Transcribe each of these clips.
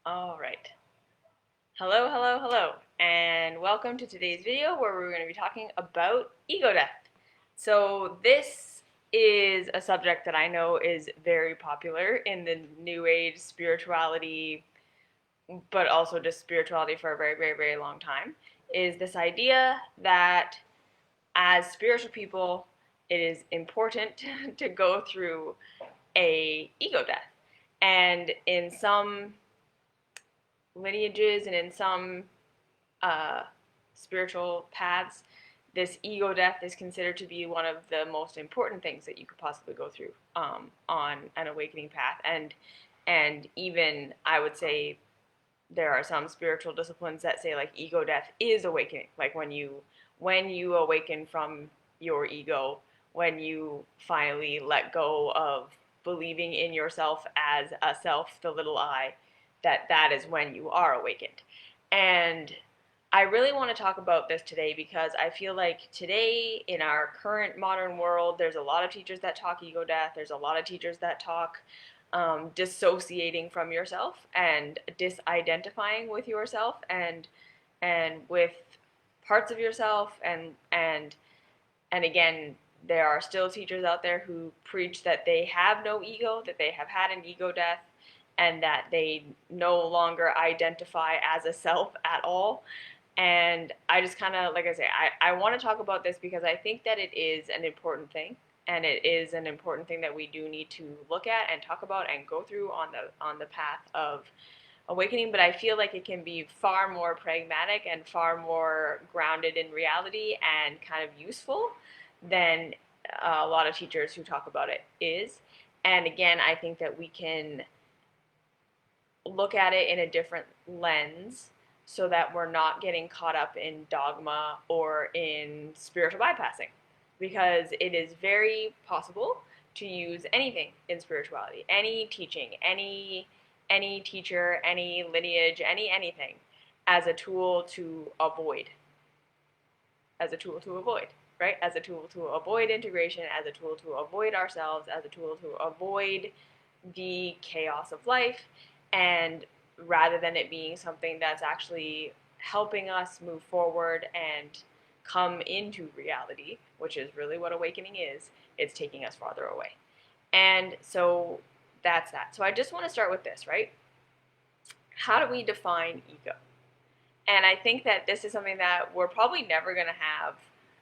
All right. Hello, hello, hello, and welcome to today's video where we're going to be talking about ego death. So this is a subject that I know is very popular in the New Age spirituality, but also just spirituality for a very, very, very long time, is this idea that as spiritual people, it is important to go through a ego death. And in some lineages and in some uh, spiritual paths, this ego death is considered to be one of the most important things that you could possibly go through on an awakening path. And even I would say there are some spiritual disciplines that say like ego death is awakening. Like when you awaken from your ego, when you finally let go of believing in yourself as a self, the little I, that is when you are awakened. And I really want to talk about this today because I feel like today in our current modern world, there's a lot of teachers that talk ego death. There's a lot of teachers that talk dissociating from yourself and disidentifying with yourself and with parts of yourself and again, there are still teachers out there who preach that they have no ego, that they have had an ego death, and that they no longer identify as a self at all. And I just kind of, like I say, I want to talk about this because I think that it is an important thing. And it is an important thing that we do need to look at and talk about and go through on the path of awakening. But I feel like it can be far more pragmatic and far more grounded in reality and kind of useful than a lot of teachers who talk about it is. And again, I think that we can look at it in a different lens so that we're not getting caught up in dogma or in spiritual bypassing, because it is very possible to use anything in spirituality, any teaching, any teacher, any lineage, anything as a tool to avoid, right? As a tool to avoid integration, as a tool to avoid ourselves, as a tool to avoid the chaos of life, and rather than it being something that's actually helping us move forward and come into reality, which is really what awakening is, it's taking us farther away. And so that's that. So I just want to start with this, right? How do we define ego? And I think that this is something that we're probably never going to have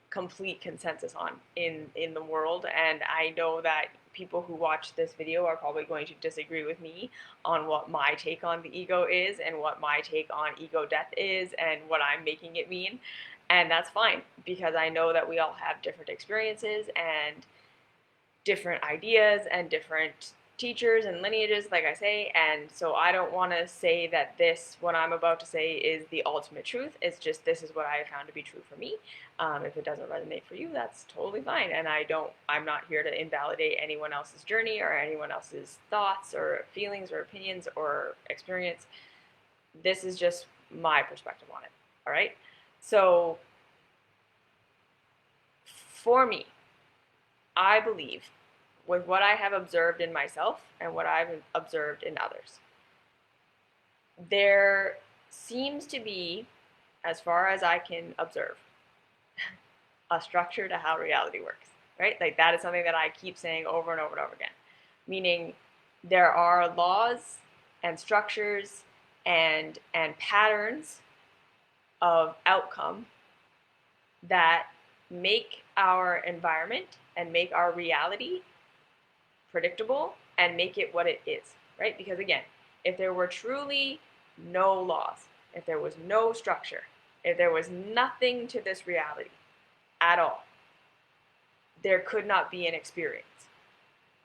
complete consensus on in the world. And I know that people who watch this video are probably going to disagree with me on what my take on the ego is and what my take on ego death is and what I'm making it mean. And that's fine, because I know that we all have different experiences and different ideas and different teachers and lineages, like I say, and so I don't want to say that this, what I'm about to say, is the ultimate truth. It's just this is what I have found to be true for me. If it doesn't resonate for you, that's totally fine, and I'm not here to invalidate anyone else's journey or anyone else's thoughts or feelings or opinions or experience. This is just my perspective on it, all right? So for me, I believe, with what I have observed in myself and what I've observed in others, there seems to be, as far as I can observe, a structure to how reality works, right? Like that is something that I keep saying over and over and over again. Meaning there are laws and structures and patterns of outcome that make our environment and make our reality predictable and make it what it is, right? Because again, if there were truly no laws, if there was no structure, if there was nothing to this reality at all, there could not be an experience.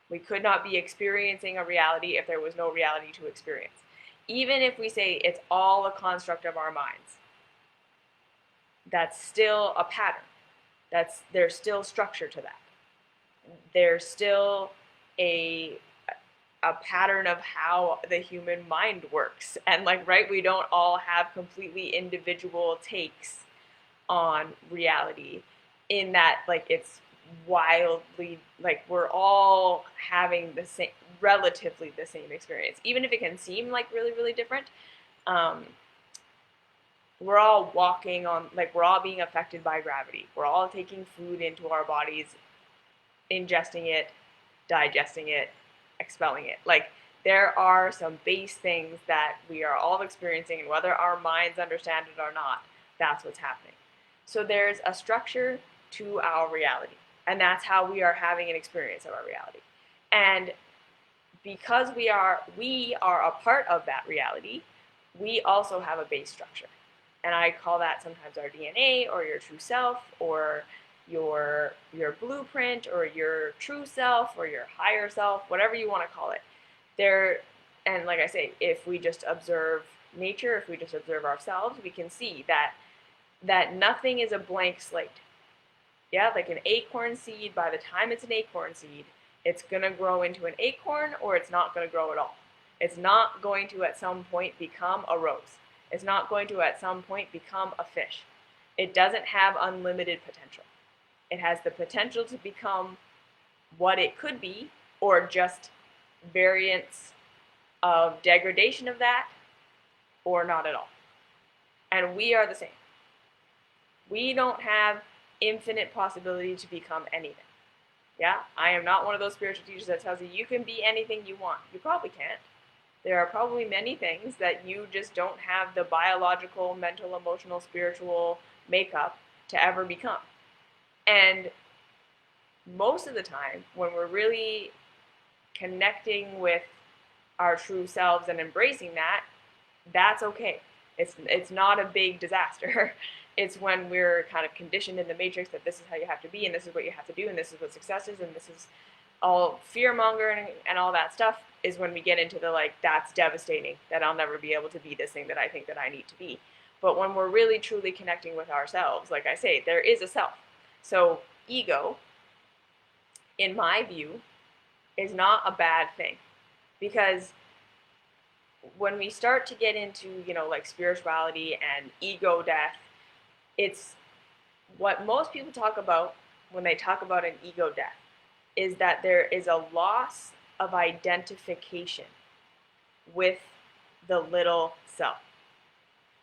We could not be experiencing a reality if there was no reality to experience. Even if we say it's all a construct of our minds, that's still a pattern. There's still structure to that. There's still a pattern of how the human mind works. And like, right, we don't all have completely individual takes on reality, in that like it's wildly, like we're all having the same, relatively the same experience. Even if it can seem like really, really different, we're all walking on, like, we're all being affected by gravity. We're all taking food into our bodies, ingesting it, digesting it, expelling it. Like, there are some base things that we are all experiencing, and whether our minds understand it or not, that's what's happening. So there's a structure to our reality, and that's how we are having an experience of our reality. And because we are a part of that reality, we also have a base structure. And I call that sometimes our DNA, or your true self, or your blueprint, or your true self, or your higher self, whatever you want to call it. And like I say, if we just observe nature, if we just observe ourselves, we can see that nothing is a blank slate. Yeah, like an acorn seed, by the time it's an acorn seed, it's going to grow into an acorn, or it's not going to grow at all. It's not going to at some point become a rose. It's not going to at some point become a fish. It doesn't have unlimited potential. It has the potential to become what it could be, or just variants of degradation of that, or not at all. And we are the same. We don't have infinite possibility to become anything. Yeah, I am not one of those spiritual teachers that tells you can be anything you want. You probably can't. There are probably many things that you just don't have the biological, mental, emotional, spiritual makeup to ever become. And most of the time, when we're really connecting with our true selves and embracing that, that's okay. It's not a big disaster. It's when we're kind of conditioned in the matrix that this is how you have to be, and this is what you have to do, and this is what success is, and this is all fear-mongering and all that stuff, is when we get into the, like, that's devastating, that I'll never be able to be this thing that I think that I need to be. But when we're really truly connecting with ourselves, like I say, there is a self. So ego, in my view, is not a bad thing. Because when we start to get into, like spirituality and ego death, it's what most people talk about when they talk about an ego death, is that there is a loss of identification with the little self.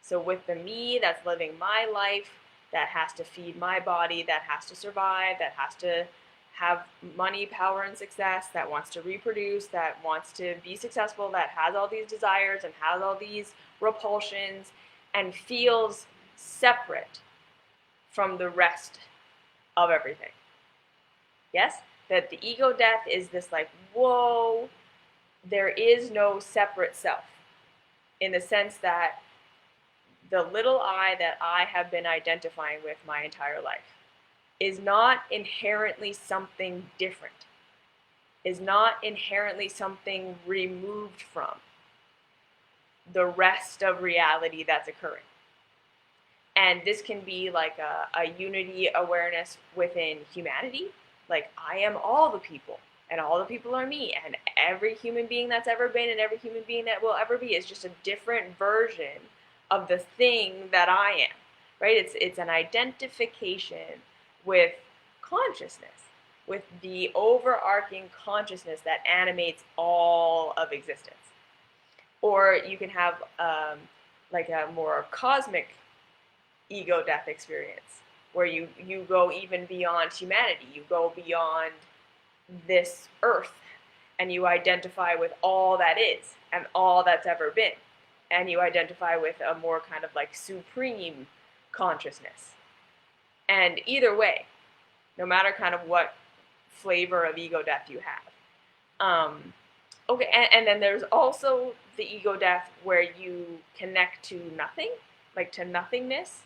So with the me that's living my life, that has to feed my body, that has to survive, that has to have money, power, and success, that wants to reproduce, that wants to be successful, that has all these desires and has all these repulsions and feels separate from the rest of everything. Yes? That the ego death is this, like, whoa, there is no separate self, in the sense that the little I that I have been identifying with my entire life is not inherently something different, is not inherently something removed from the rest of reality that's occurring. And this can be like a unity awareness within humanity. Like, I am all the people, and all the people are me, and every human being that's ever been and every human being that will ever be is just a different version of the thing that I am, right? It's an identification with consciousness, with the overarching consciousness that animates all of existence. Or you can have like a more cosmic ego death experience, where you go even beyond humanity. You go beyond this earth, and you identify with all that is and all that's ever been, and you identify with a more kind of like supreme consciousness. And either way, no matter kind of what flavor of ego death you have, okay, and then there's also the ego death where you connect to nothing, like to nothingness,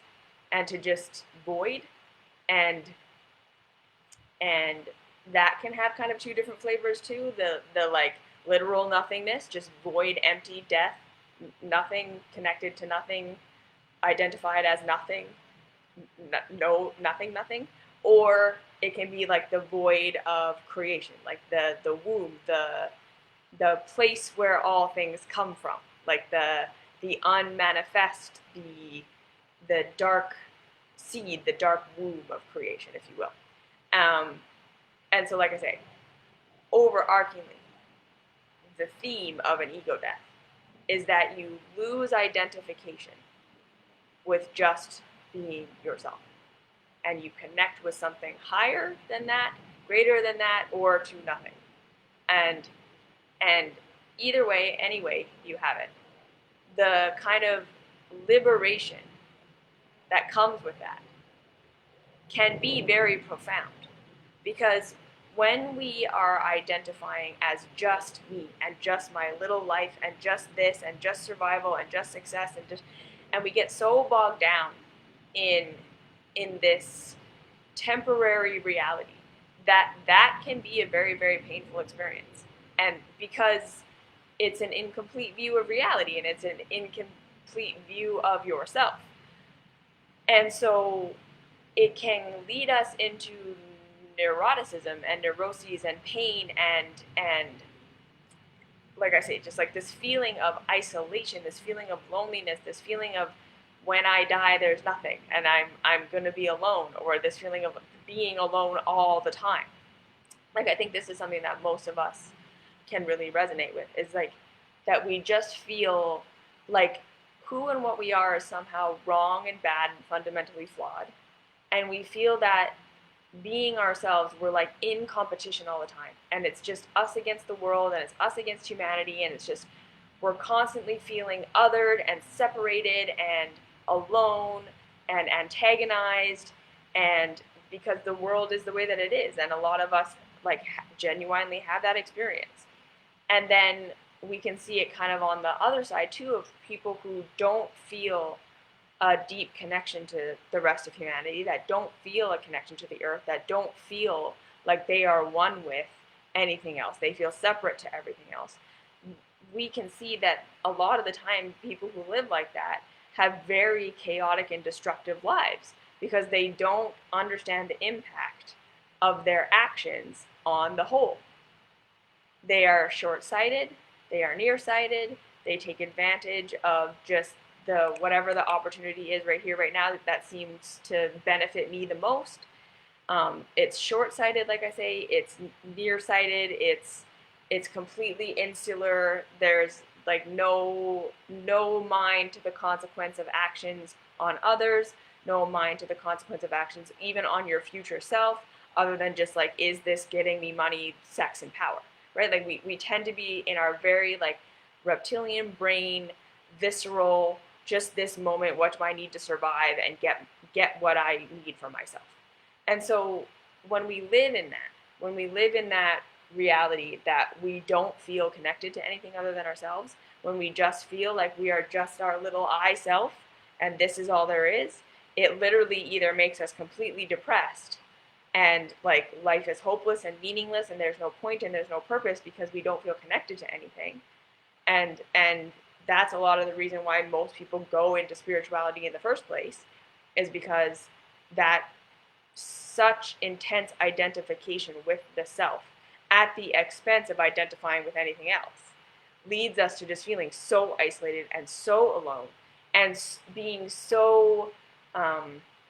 and to just void, and that can have kind of two different flavors too. The like literal nothingness, just void, empty, death, nothing connected to nothing, identified as nothing, no, nothing. Or it can be like the void of creation, like the womb, the place where all things come from, like the unmanifest, the dark seed, the dark womb of creation, if you will. And so, like I say, overarchingly, the theme of an ego death is that you lose identification with just being yourself, and you connect with something higher than that, greater than that, or to nothing. And either way, anyway, you have it. The kind of liberation that comes with that can be very profound, because when we are identifying as just me and just my little life and just this and just survival and just success and we get so bogged down in this temporary reality that can be a very, very painful experience. And because it's an incomplete view of reality and it's an incomplete view of yourself. And so it can lead us into neuroticism and neuroses and pain and like I say, just like this feeling of isolation, this feeling of loneliness, this feeling of when I die there's nothing and I'm gonna be alone, or this feeling of being alone all the time. Like, I think this is something that most of us can really resonate with, is like that we just feel like who and what we are is somehow wrong and bad and fundamentally flawed. And we feel that being ourselves, we're like in competition all the time. And it's just us against the world, and it's us against humanity, and it's just, we're constantly feeling othered and separated and alone and antagonized, and because the world is the way that it is. And a lot of us like genuinely have that experience. And then we can see it kind of on the other side too, of people who don't feel a deep connection to the rest of humanity, that don't feel a connection to the earth, that don't feel like they are one with anything else. They feel separate to everything else. We can see that a lot of the time people who live like that have very chaotic and destructive lives, because they don't understand the impact of their actions on the whole. They are short-sighted, they are nearsighted, they take advantage of just the whatever the opportunity is right here, right now, that seems to benefit me the most. It's short-sighted, like I say, it's nearsighted, it's completely insular. There's like no mind to the consequence of actions on others, no mind to the consequence of actions even on your future self, other than just like, is this getting me money, sex, and power, right? Like we tend to be in our very like reptilian brain, visceral, just this moment, what do I need to survive and get what I need for myself. And so when we live in that reality that we don't feel connected to anything other than ourselves, when we just feel like we are just our little I self and this is all there is, it literally either makes us completely depressed and like life is hopeless and meaningless and there's no point and there's no purpose because we don't feel connected to anything. And that's a lot of the reason why most people go into spirituality in the first place, is because that such intense identification with the self at the expense of identifying with anything else leads us to just feeling so isolated and so alone and being so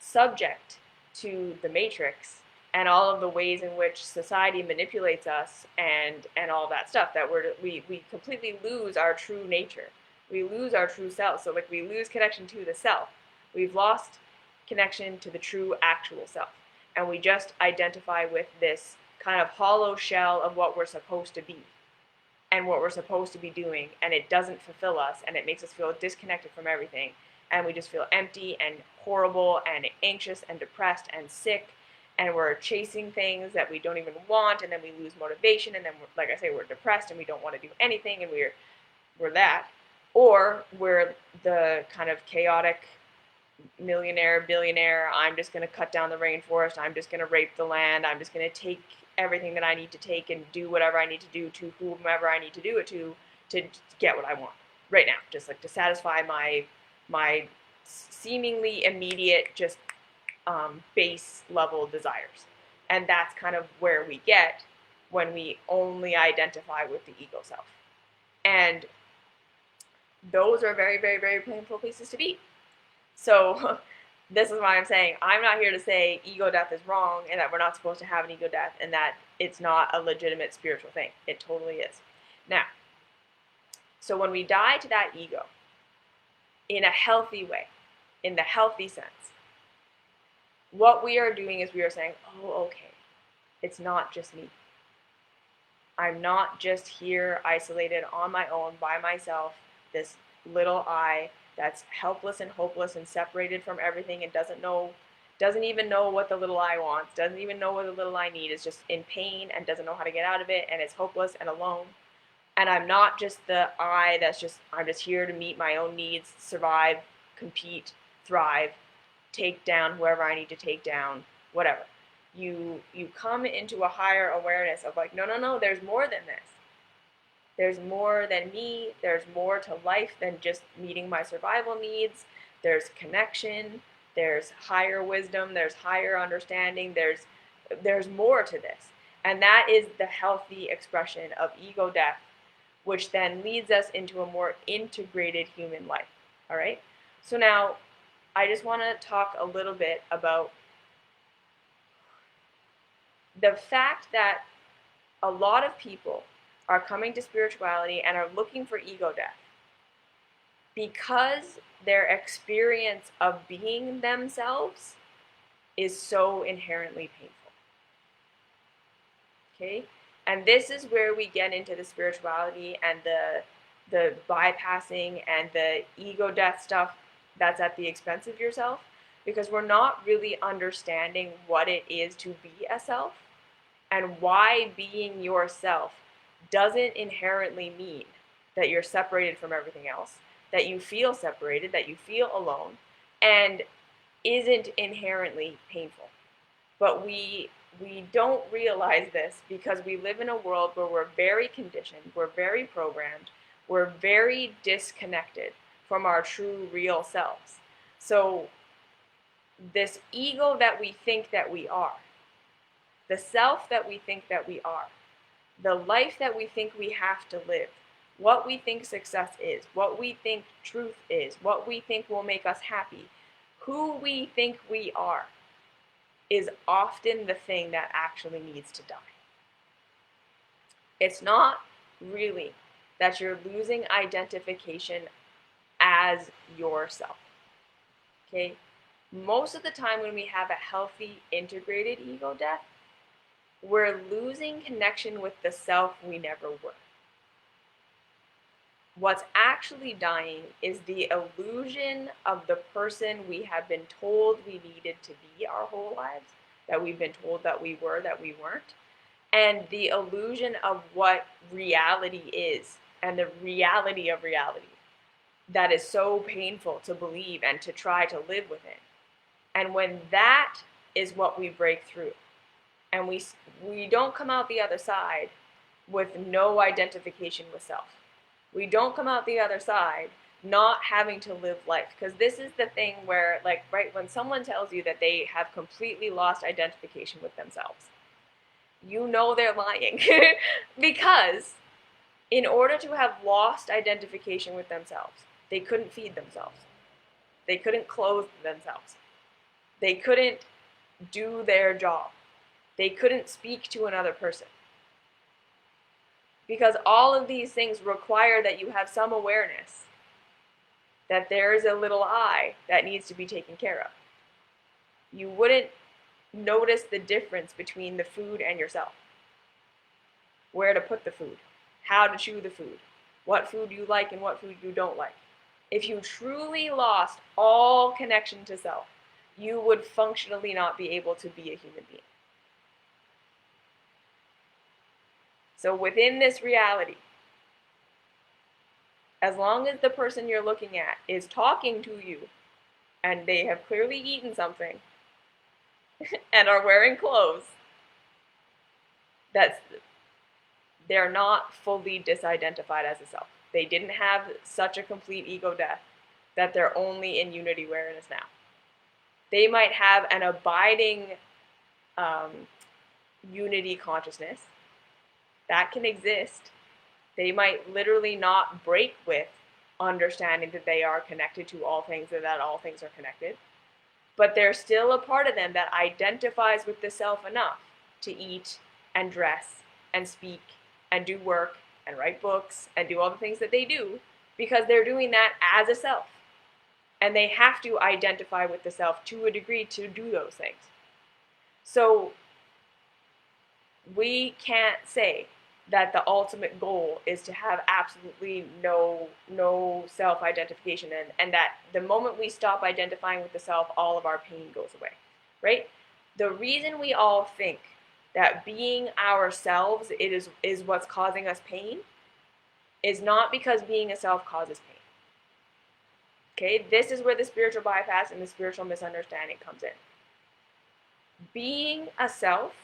subject to the matrix and all of the ways in which society manipulates us and all that stuff, that we completely lose our true nature. We lose our true self. So like we lose connection to the self. We've lost connection to the true actual self. And we just identify with this kind of hollow shell of what we're supposed to be and what we're supposed to be doing, and it doesn't fulfill us, and it makes us feel disconnected from everything, and we just feel empty and horrible and anxious and depressed and sick, and we're chasing things that we don't even want, and then we lose motivation, and then, like I say, we're depressed and we don't want to do anything, and we're that. Or we're the kind of chaotic millionaire, billionaire, I'm just going to cut down the rainforest, I'm just going to rape the land, I'm just going to take everything that I need to take and do whatever I need to do to whomever I need to do it to get what I want right now, just like to satisfy my seemingly immediate, just base level desires. And that's kind of where we get when we only identify with the ego self. And those are very, very, very painful places to be. So this is why I'm saying I'm not here to say ego death is wrong and that we're not supposed to have an ego death and that it's not a legitimate spiritual thing. It totally is. Now, So when we die to that ego in a healthy way, in the healthy sense, what we are doing is we are saying, oh, okay, it's not just me. I'm not just here isolated on my own by myself, this little I that's helpless and hopeless and separated from everything and doesn't even know what the little I wants, doesn't even know what the little I need, is just in pain and doesn't know how to get out of it and is hopeless and alone. And I'm not just the I I'm just here to meet my own needs, survive, compete, thrive, take down whoever I need to take down, whatever. You come into a higher awareness of like, no, there's more than this. There's more than me. There's more to life than just meeting my survival needs. There's connection. There's higher wisdom. There's higher understanding. There's more to this. And that is the healthy expression of ego death, which then leads us into a more integrated human life. All right? So now, I just want to talk a little bit about the fact that a lot of people are coming to spirituality and are looking for ego death because their experience of being themselves is so inherently painful. Okay? And this is where we get into the spirituality and the bypassing and the ego death stuff that's at the expense of yourself, because we're not really understanding what it is to be a self and why being yourself doesn't inherently mean that you're separated from everything else, that you feel separated, that you feel alone, and isn't inherently painful. But we don't realize this because we live in a world where we're very conditioned, we're very programmed, we're very disconnected from our true real selves. So this ego that we think that we are, the self that we think that we are, the life that we think we have to live, what we think success is, what we think truth is, what we think will make us happy, who we think we are, is often the thing that actually needs to die. It's not really that you're losing identification as yourself. Okay? Most of the time when we have a healthy, integrated ego death, we're losing connection with the self we never were. What's actually dying is the illusion of the person we have been told we needed to be our whole lives, that we've been told that we were, that we weren't, and the illusion of what reality is, and the reality of reality that is so painful to believe and to try to live within. And when that is what we break through, and we don't come out the other side with no identification with self. We don't come out the other side not having to live life. Because this is the thing where, like, right, when someone tells you that they have completely lost identification with themselves, you know they're lying. Because in order to have lost identification with themselves, they couldn't feed themselves. They couldn't clothe themselves. They couldn't do their job. They couldn't speak to another person. Because all of these things require that you have some awareness that there is a little I that needs to be taken care of. You wouldn't notice the difference between the food and yourself. Where to put the food, how to chew the food, what food you like and what food you don't like. If you truly lost all connection to self, you would functionally not be able to be a human being. So within this reality, as long as the person you're looking at is talking to you and they have clearly eaten something and are wearing clothes, they're not fully disidentified as a self. They didn't have such a complete ego death that they're only in unity awareness now. They might have an abiding unity consciousness that can exist. They might literally not break with understanding that they are connected to all things and that all things are connected. But there's still a part of them that identifies with the self enough to eat and dress and speak and do work and write books and do all the things that they do because they're doing that as a self. And they have to identify with the self to a degree to do those things. So we can't say that the ultimate goal is to have absolutely no self-identification, and that the moment we stop identifying with the self, all of our pain goes away, right? The reason we all think that being ourselves is what's causing us pain is not because being a self causes pain. Okay, this is where the spiritual bypass and the spiritual misunderstanding comes in. Being a self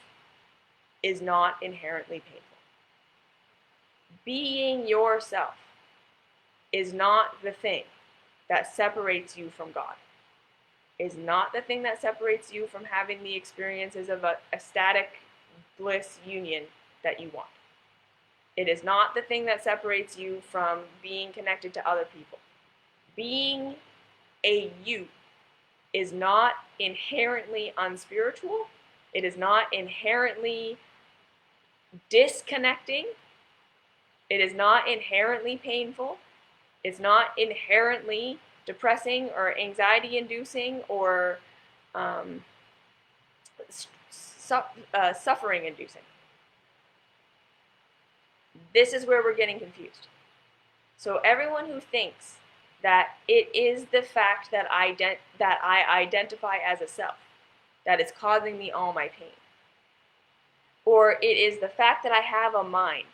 is not inherently painful. Being yourself is not the thing that separates you from God. Is not the thing that separates you from having the experiences of a ecstatic bliss union that you want. It is not the thing that separates you from being connected to other people. Being a you is not inherently unspiritual. It is not inherently disconnecting. It is not inherently painful. It's not inherently depressing or anxiety-inducing or suffering-inducing. This is where we're getting confused. So everyone who thinks that it is the fact that I identify as a self that is causing me all my pain, or it is the fact that I have a mind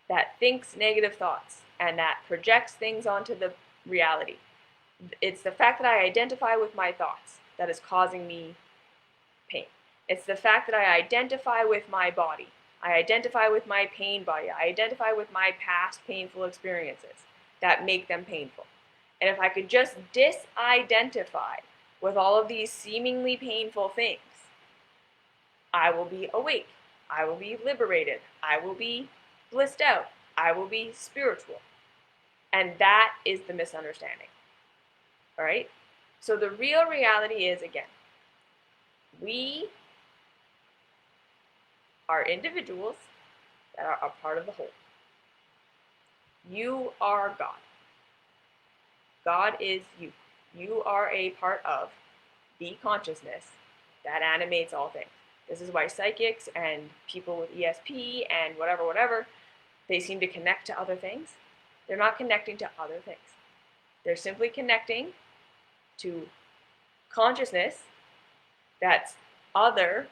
that thinks negative thoughts and that projects things onto the reality. It's the fact that I identify with my thoughts that is causing me pain. It's the fact that I identify with my body. I identify with my pain body. I identify with my past painful experiences that make them painful. And if I could just disidentify with all of these seemingly painful things, I will be awake. I will be liberated. I will be blissed out. I will be spiritual. And that is the misunderstanding. All right? So the real reality is, again, we are individuals that are a part of the whole. You are God. God is you. You are a part of the consciousness that animates all things. This is why psychics and people with ESP and whatever, they seem to connect to other things. They're not connecting to other things. They're simply connecting to consciousness that's other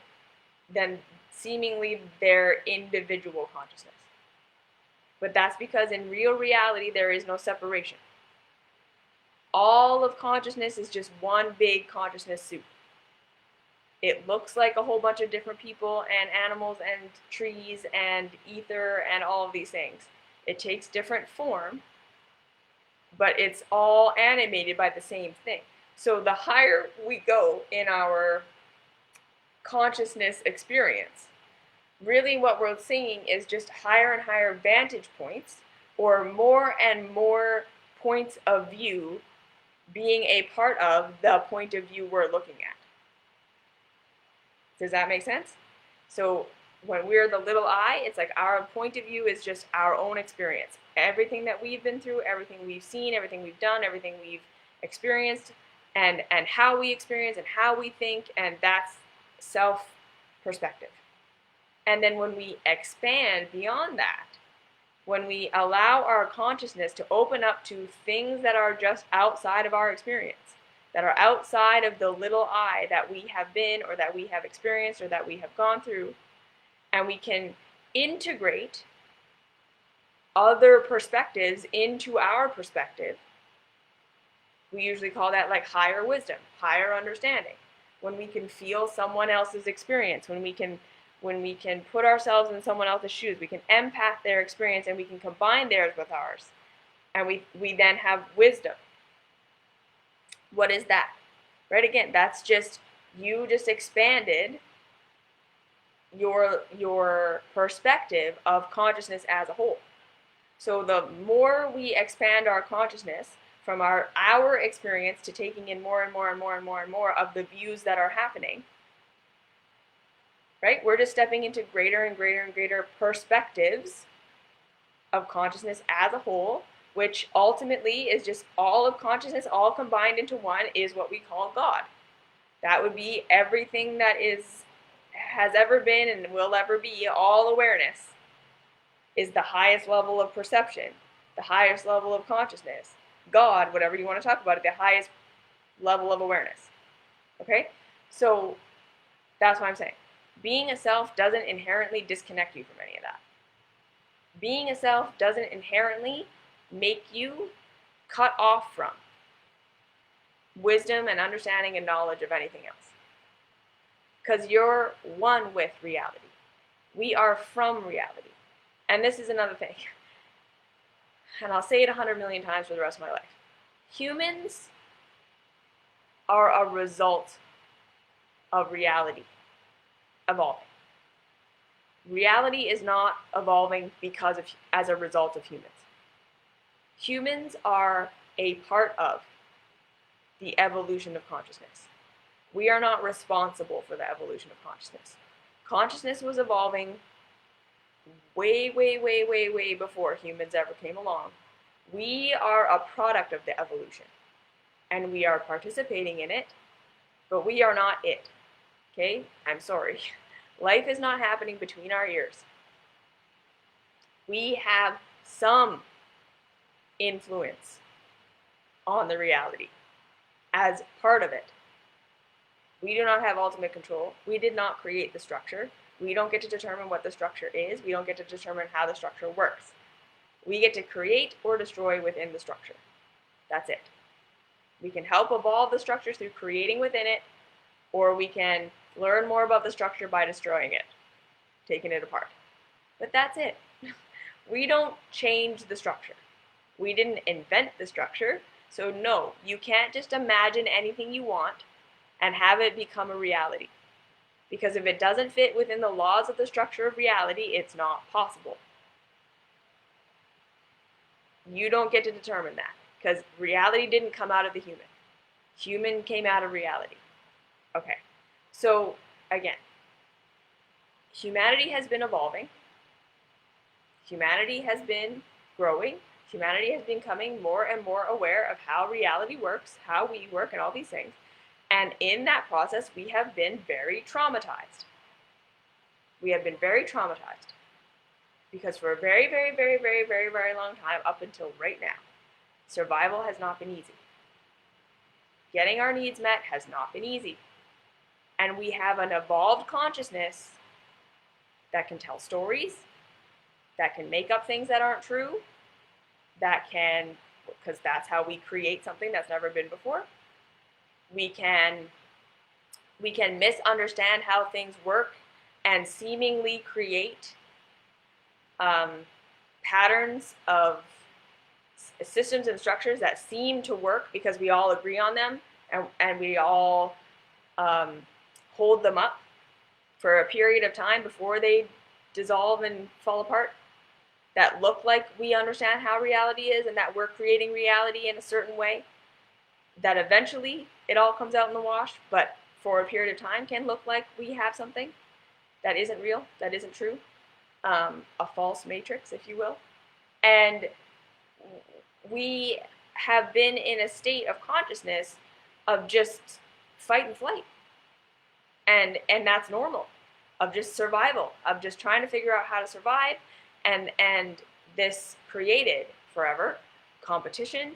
than seemingly their individual consciousness. But that's because in real reality, there is no separation. All of consciousness is just one big consciousness soup. It looks like a whole bunch of different people and animals and trees and ether and all of these things. It takes different form, but it's all animated by the same thing. So the higher we go in our consciousness experience, really what we're seeing is just higher and higher vantage points, or more and more points of view being a part of the point of view we're looking at. Does that make sense? So when we're the little I, it's like our point of view is just our own experience. Everything that we've been through, everything we've seen, everything we've done, everything we've experienced, and how we experience and how we think, and that's self-perspective. And then when we expand beyond that, when we allow our consciousness to open up to things that are just outside of our experience, that are outside of the little I that we have been or that we have experienced or that we have gone through, and we can integrate other perspectives into our perspective, we usually call that like higher wisdom, higher understanding. When we can feel someone else's experience, when we can put ourselves in someone else's shoes, we can empath their experience and we can combine theirs with ours. And we then have wisdom. What is that? Right, again, that's just, you just expanded your perspective of consciousness as a whole. So the more we expand our consciousness from our experience to taking in more and more and more and more and more of the views that are happening, right? We're just stepping into greater and greater and greater perspectives of consciousness as a whole, which ultimately is just all of consciousness all combined into one, is what we call God. That would be everything that has ever been and will ever be. All awareness is the highest level of perception, the highest level of consciousness. God, whatever you want to talk about it, the highest level of awareness. Okay? So that's what I'm saying. Being a self doesn't inherently disconnect you from any of that. Being a self doesn't inherently make you cut off from wisdom and understanding and knowledge of anything else. Because you're one with reality. We are from reality. And this is another thing. And I'll say it 100 million times for the rest of my life. Humans are a result of reality evolving. Reality is not evolving as a result of humans. Humans are a part of the evolution of consciousness. We are not responsible for the evolution of consciousness. Consciousness was evolving way, way, way, way, way before humans ever came along. We are a product of the evolution, and we are participating in it, but we are not it. Okay? I'm sorry. Life is not happening between our ears. We have some influence on the reality as part of it. We do not have ultimate control. We did not create the structure. We don't get to determine what the structure is. We don't get to determine how the structure works. We get to create or destroy within the structure. That's it. We can help evolve the structure through creating within it, or we can learn more about the structure by destroying it, taking it apart. But that's it. We don't change the structure. We didn't invent the structure. So no, you can't just imagine anything you want and have it become a reality. Because if it doesn't fit within the laws of the structure of reality, it's not possible. You don't get to determine that, because reality didn't come out of the human. Human came out of reality. Okay, so again, humanity has been evolving. Humanity has been growing. Humanity has been becoming more and more aware of how reality works, how we work, and all these things. And in that process, we have been very traumatized. We have been very traumatized. Because for a very, very, very, very, very, very long time, up until right now, survival has not been easy. Getting our needs met has not been easy. And we have an evolved consciousness that can tell stories, that can make up things that aren't true, that can, because that's how we create something that's never been before. We can misunderstand how things work and seemingly create patterns of systems and structures that seem to work because we all agree on them and we all hold them up for a period of time before they dissolve and fall apart, that look like we understand how reality is and that we're creating reality in a certain way, that eventually it all comes out in the wash, but for a period of time can look like we have something that isn't real, that isn't true, a false matrix, if you will. And we have been in a state of consciousness of just fight and flight. And that's normal, of just survival, of just trying to figure out how to survive. And this created forever competition,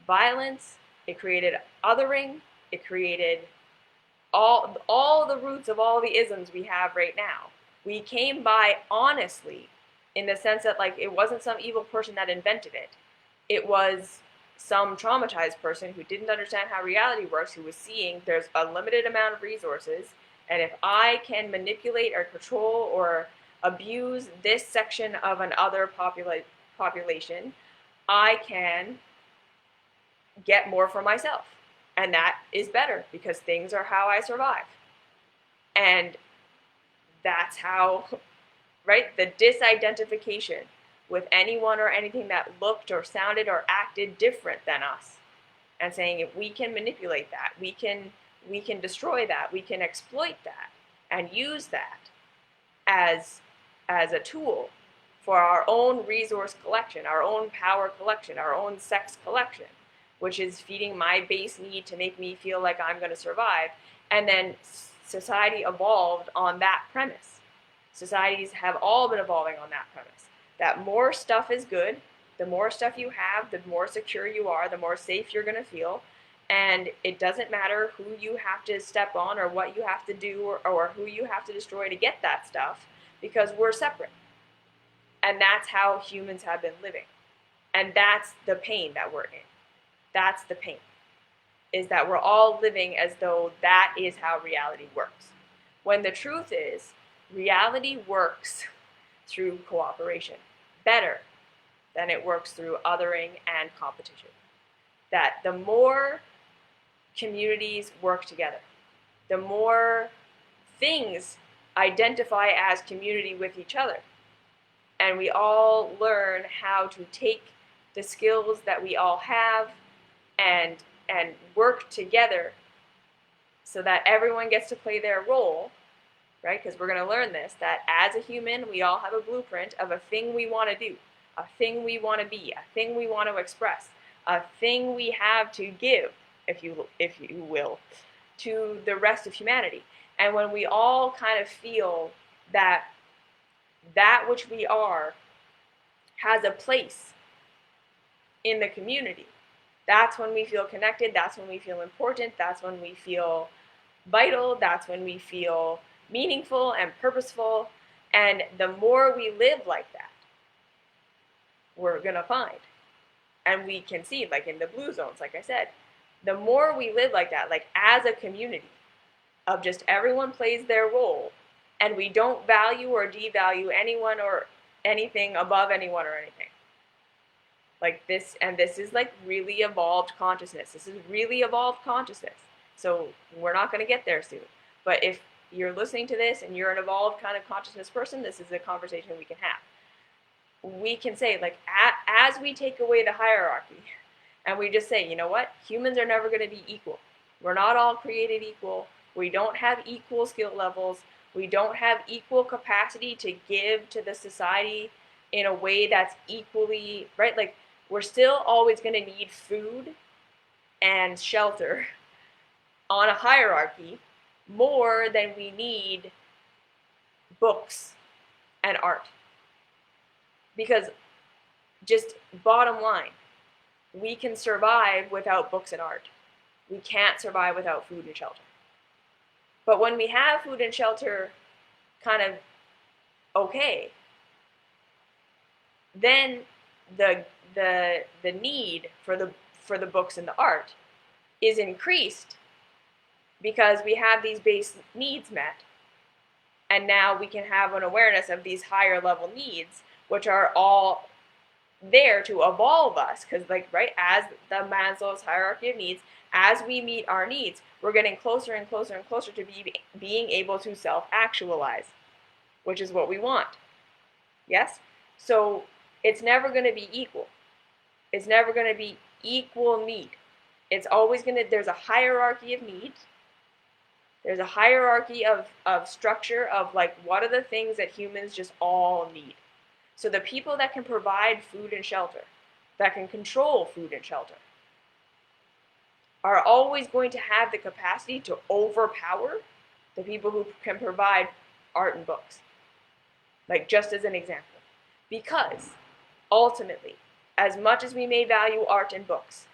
violence, it created othering, it created all the roots of all the isms we have right now. We came by honestly, in the sense that like it wasn't some evil person that invented it. It was some traumatized person who didn't understand how reality works, who was seeing there's a limited amount of resources, and if I can manipulate or control or abuse this section of an other population, I can get more for myself. And that is better because things are how I survive. And that's how, right, the disidentification with anyone or anything that looked or sounded or acted different than us. And saying if we can manipulate that, we can destroy that, we can exploit that and use that as a tool for our own resource collection, our own power collection, our own sex collection, which is feeding my base need to make me feel like I'm going to survive. And then society evolved on that premise. Societies have all been evolving on that premise, that more stuff is good. The more stuff you have, the more secure you are, the more safe you're going to feel. And it doesn't matter who you have to step on or what you have to do or who you have to destroy to get that stuff, because we're separate. And that's how humans have been living. And that's the pain that we're in. That's the pain, is that we're all living as though that is how reality works. When the truth is, reality works through cooperation better than it works through othering and competition. That the more communities work together, the more things identify as community with each other, and we all learn how to take the skills that we all have and work together so that everyone gets to play their role, right? Because we're going to learn this, that as a human, we all have a blueprint of a thing we want to do, a thing we want to be, a thing we want to express, a thing we have to give, if you will, to the rest of humanity. And when we all kind of feel that that which we are has a place in the community, that's when we feel connected, that's when we feel important, that's when we feel vital, that's when we feel meaningful and purposeful. And the more we live like that, we're going to find. And we can see, like in the blue zones, like I said, the more we live like that, like as a community of just everyone plays their role, and we don't value or devalue anyone or anything above anyone or anything. Like this, and this is like really evolved consciousness. This is really evolved consciousness. So we're not going to get there soon. But if you're listening to this and you're an evolved kind of consciousness person, this is a conversation we can have. We can say, like, as we take away the hierarchy, and we just say, you know what, humans are never going to be equal. We're not all created equal. We don't have equal skill levels. We don't have equal capacity to give to the society in a way that's equally, right? Like, we're still always going to need food and shelter on a hierarchy more than we need books and art. Because just bottom line, we can survive without books and art. We can't survive without food and shelter. But when we have food and shelter kind of okay, then the need for the books and the art is increased because we have these base needs met, and now we can have an awareness of these higher level needs, which are all there to evolve us. Because, like, right, as the Maslow's hierarchy of needs, as we meet our needs, we're getting closer and closer and closer to being able to self-actualize, which is what we want. Yes? So it's never going to be equal. It's never going to be equal need. It's always going to, there's a hierarchy of needs. There's a hierarchy of structure of, like, what are the things that humans just all need. So the people that can provide food and shelter, that can control food and shelter, are always going to have the capacity to overpower the people who can provide art and books. Like, just as an example. Because, ultimately, as much as we may value art and books,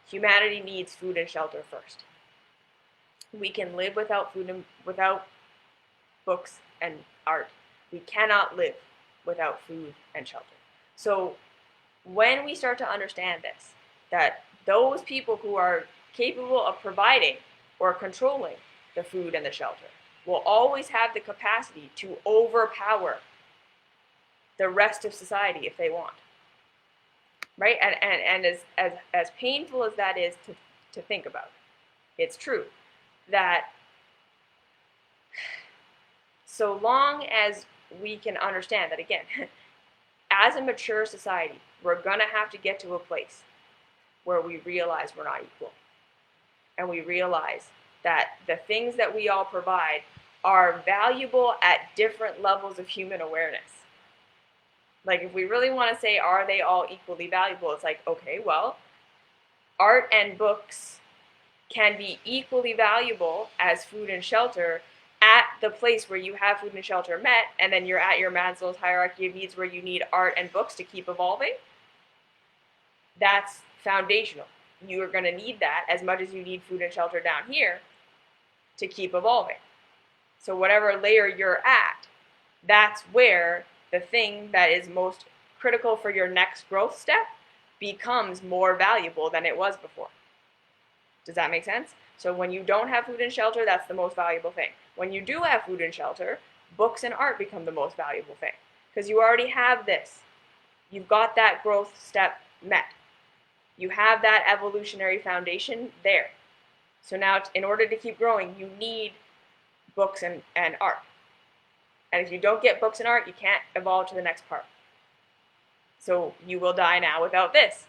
humanity needs food and shelter first. We can live without food and without books and art. We cannot live without food and shelter. So when we start to understand this, that those people who are capable of providing or controlling the food and the shelter will always have the capacity to overpower the rest of society if they want. Right? And as painful as that is to think about, it's true that so long as we can understand that, again, as a mature society, we're going to have to get to a place where we realize we're not equal. And we realize that the things that we all provide are valuable at different levels of human awareness. Like, if we really want to say, are they all equally valuable? It's like, okay, well, art and books can be equally valuable as food and shelter at the place where you have food and shelter met, and then you're at your Maslow's hierarchy of needs where you need art and books to keep evolving. That's foundational. You are going to need that as much as you need food and shelter down here to keep evolving. So whatever layer you're at, that's where the thing that is most critical for your next growth step becomes more valuable than it was before. Does that make sense? So when you don't have food and shelter, that's the most valuable thing. When you do have food and shelter, books and art become the most valuable thing. Because you already have this. You've got that growth step met. You have that evolutionary foundation there. So now, in order to keep growing, you need books and art. And if you don't get books and art, you can't evolve to the next part. So you will die now without this.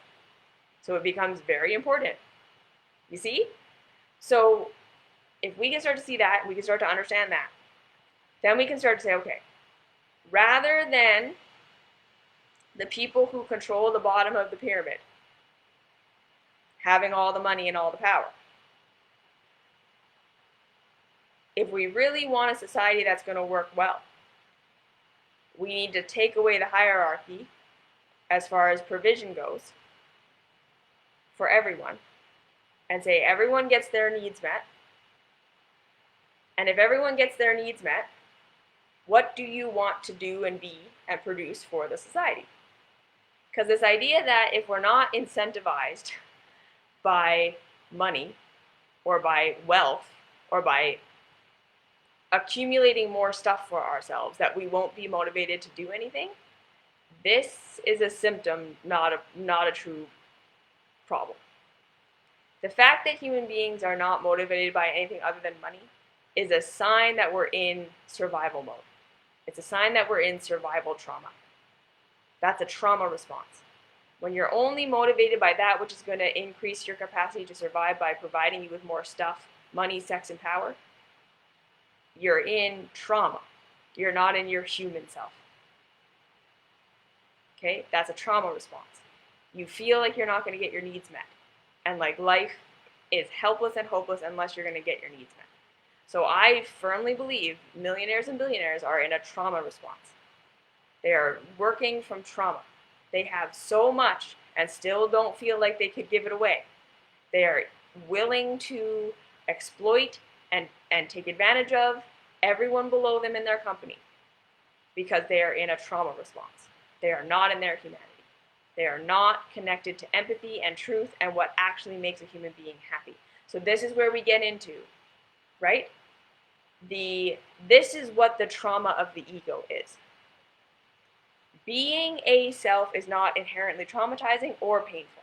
So it becomes very important. You see? So if we can start to see that, we can start to understand that, then we can start to say, okay, rather than the people who control the bottom of the pyramid having all the money and all the power, if we really want a society that's going to work well, we need to take away the hierarchy as far as provision goes for everyone and say everyone gets their needs met. And if everyone gets their needs met, what do you want to do and be and produce for the society? Because this idea that if we're not incentivized by money or by wealth or by accumulating more stuff for ourselves, that we won't be motivated to do anything, this is a symptom, not a true problem. The fact that human beings are not motivated by anything other than money is a sign that we're in survival mode. It's a sign that we're in survival trauma. That's a trauma response. When you're only motivated by that which is going to increase your capacity to survive by providing you with more stuff, money, sex, and power, you're in trauma. You're not in your human self. Okay? That's a trauma response. You feel like you're not going to get your needs met. And like life is helpless and hopeless unless you're going to get your needs met. So I firmly believe millionaires and billionaires are in a trauma response. They are working from trauma. They have so much and still don't feel like they could give it away. They are willing to exploit and take advantage of everyone below them in their company because they are in a trauma response. They are not in their humanity. They are not connected to empathy and truth and what actually makes a human being happy. So this is where we get into, right? This is what the trauma of the ego is. Being a self is not inherently traumatizing or painful.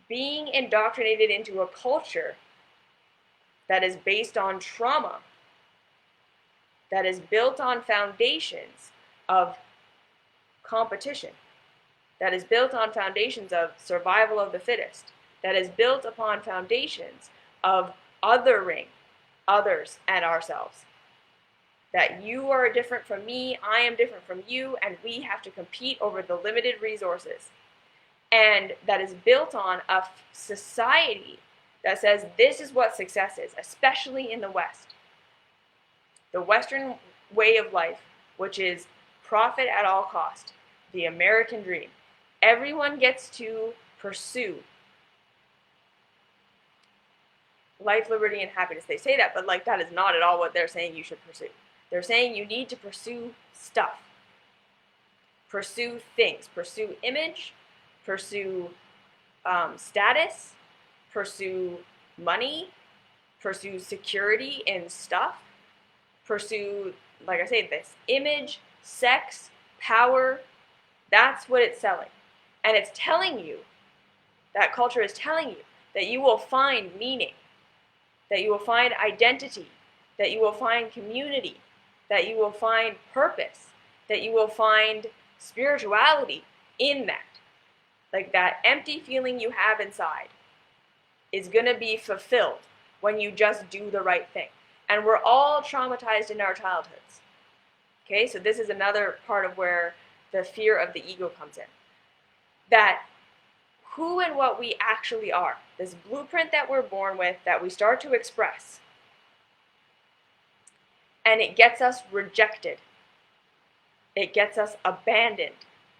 Being indoctrinated into a culture that is based on trauma, that is built on foundations of competition, that is built on foundations of survival of the fittest, that is built upon foundations of othering others and ourselves. That you are different from me, I am different from you, and we have to compete over the limited resources. And that is built on a society that says this is what success is, especially in the West. The Western way of life, which is profit at all cost, the American dream. Everyone gets to pursue life, liberty, and happiness. They say that, but like that is not at all what they're saying you should pursue. They're saying you need to pursue stuff. Pursue things. Pursue image. Pursue status. Pursue money. Pursue security in stuff. Pursue, like I say, this image, sex, power. That's what it's selling. And it's telling you, that culture is telling you, that you will find meaning, that you will find identity, that you will find community, that you will find purpose, that you will find spirituality in that. Like that empty feeling you have inside is going to be fulfilled when you just do the right thing. And we're all traumatized in our childhoods. Okay, so this is another part of where the fear of the ego comes in. That who and what we actually are, this blueprint that we're born with, that we start to express, and it gets us rejected. It gets us abandoned.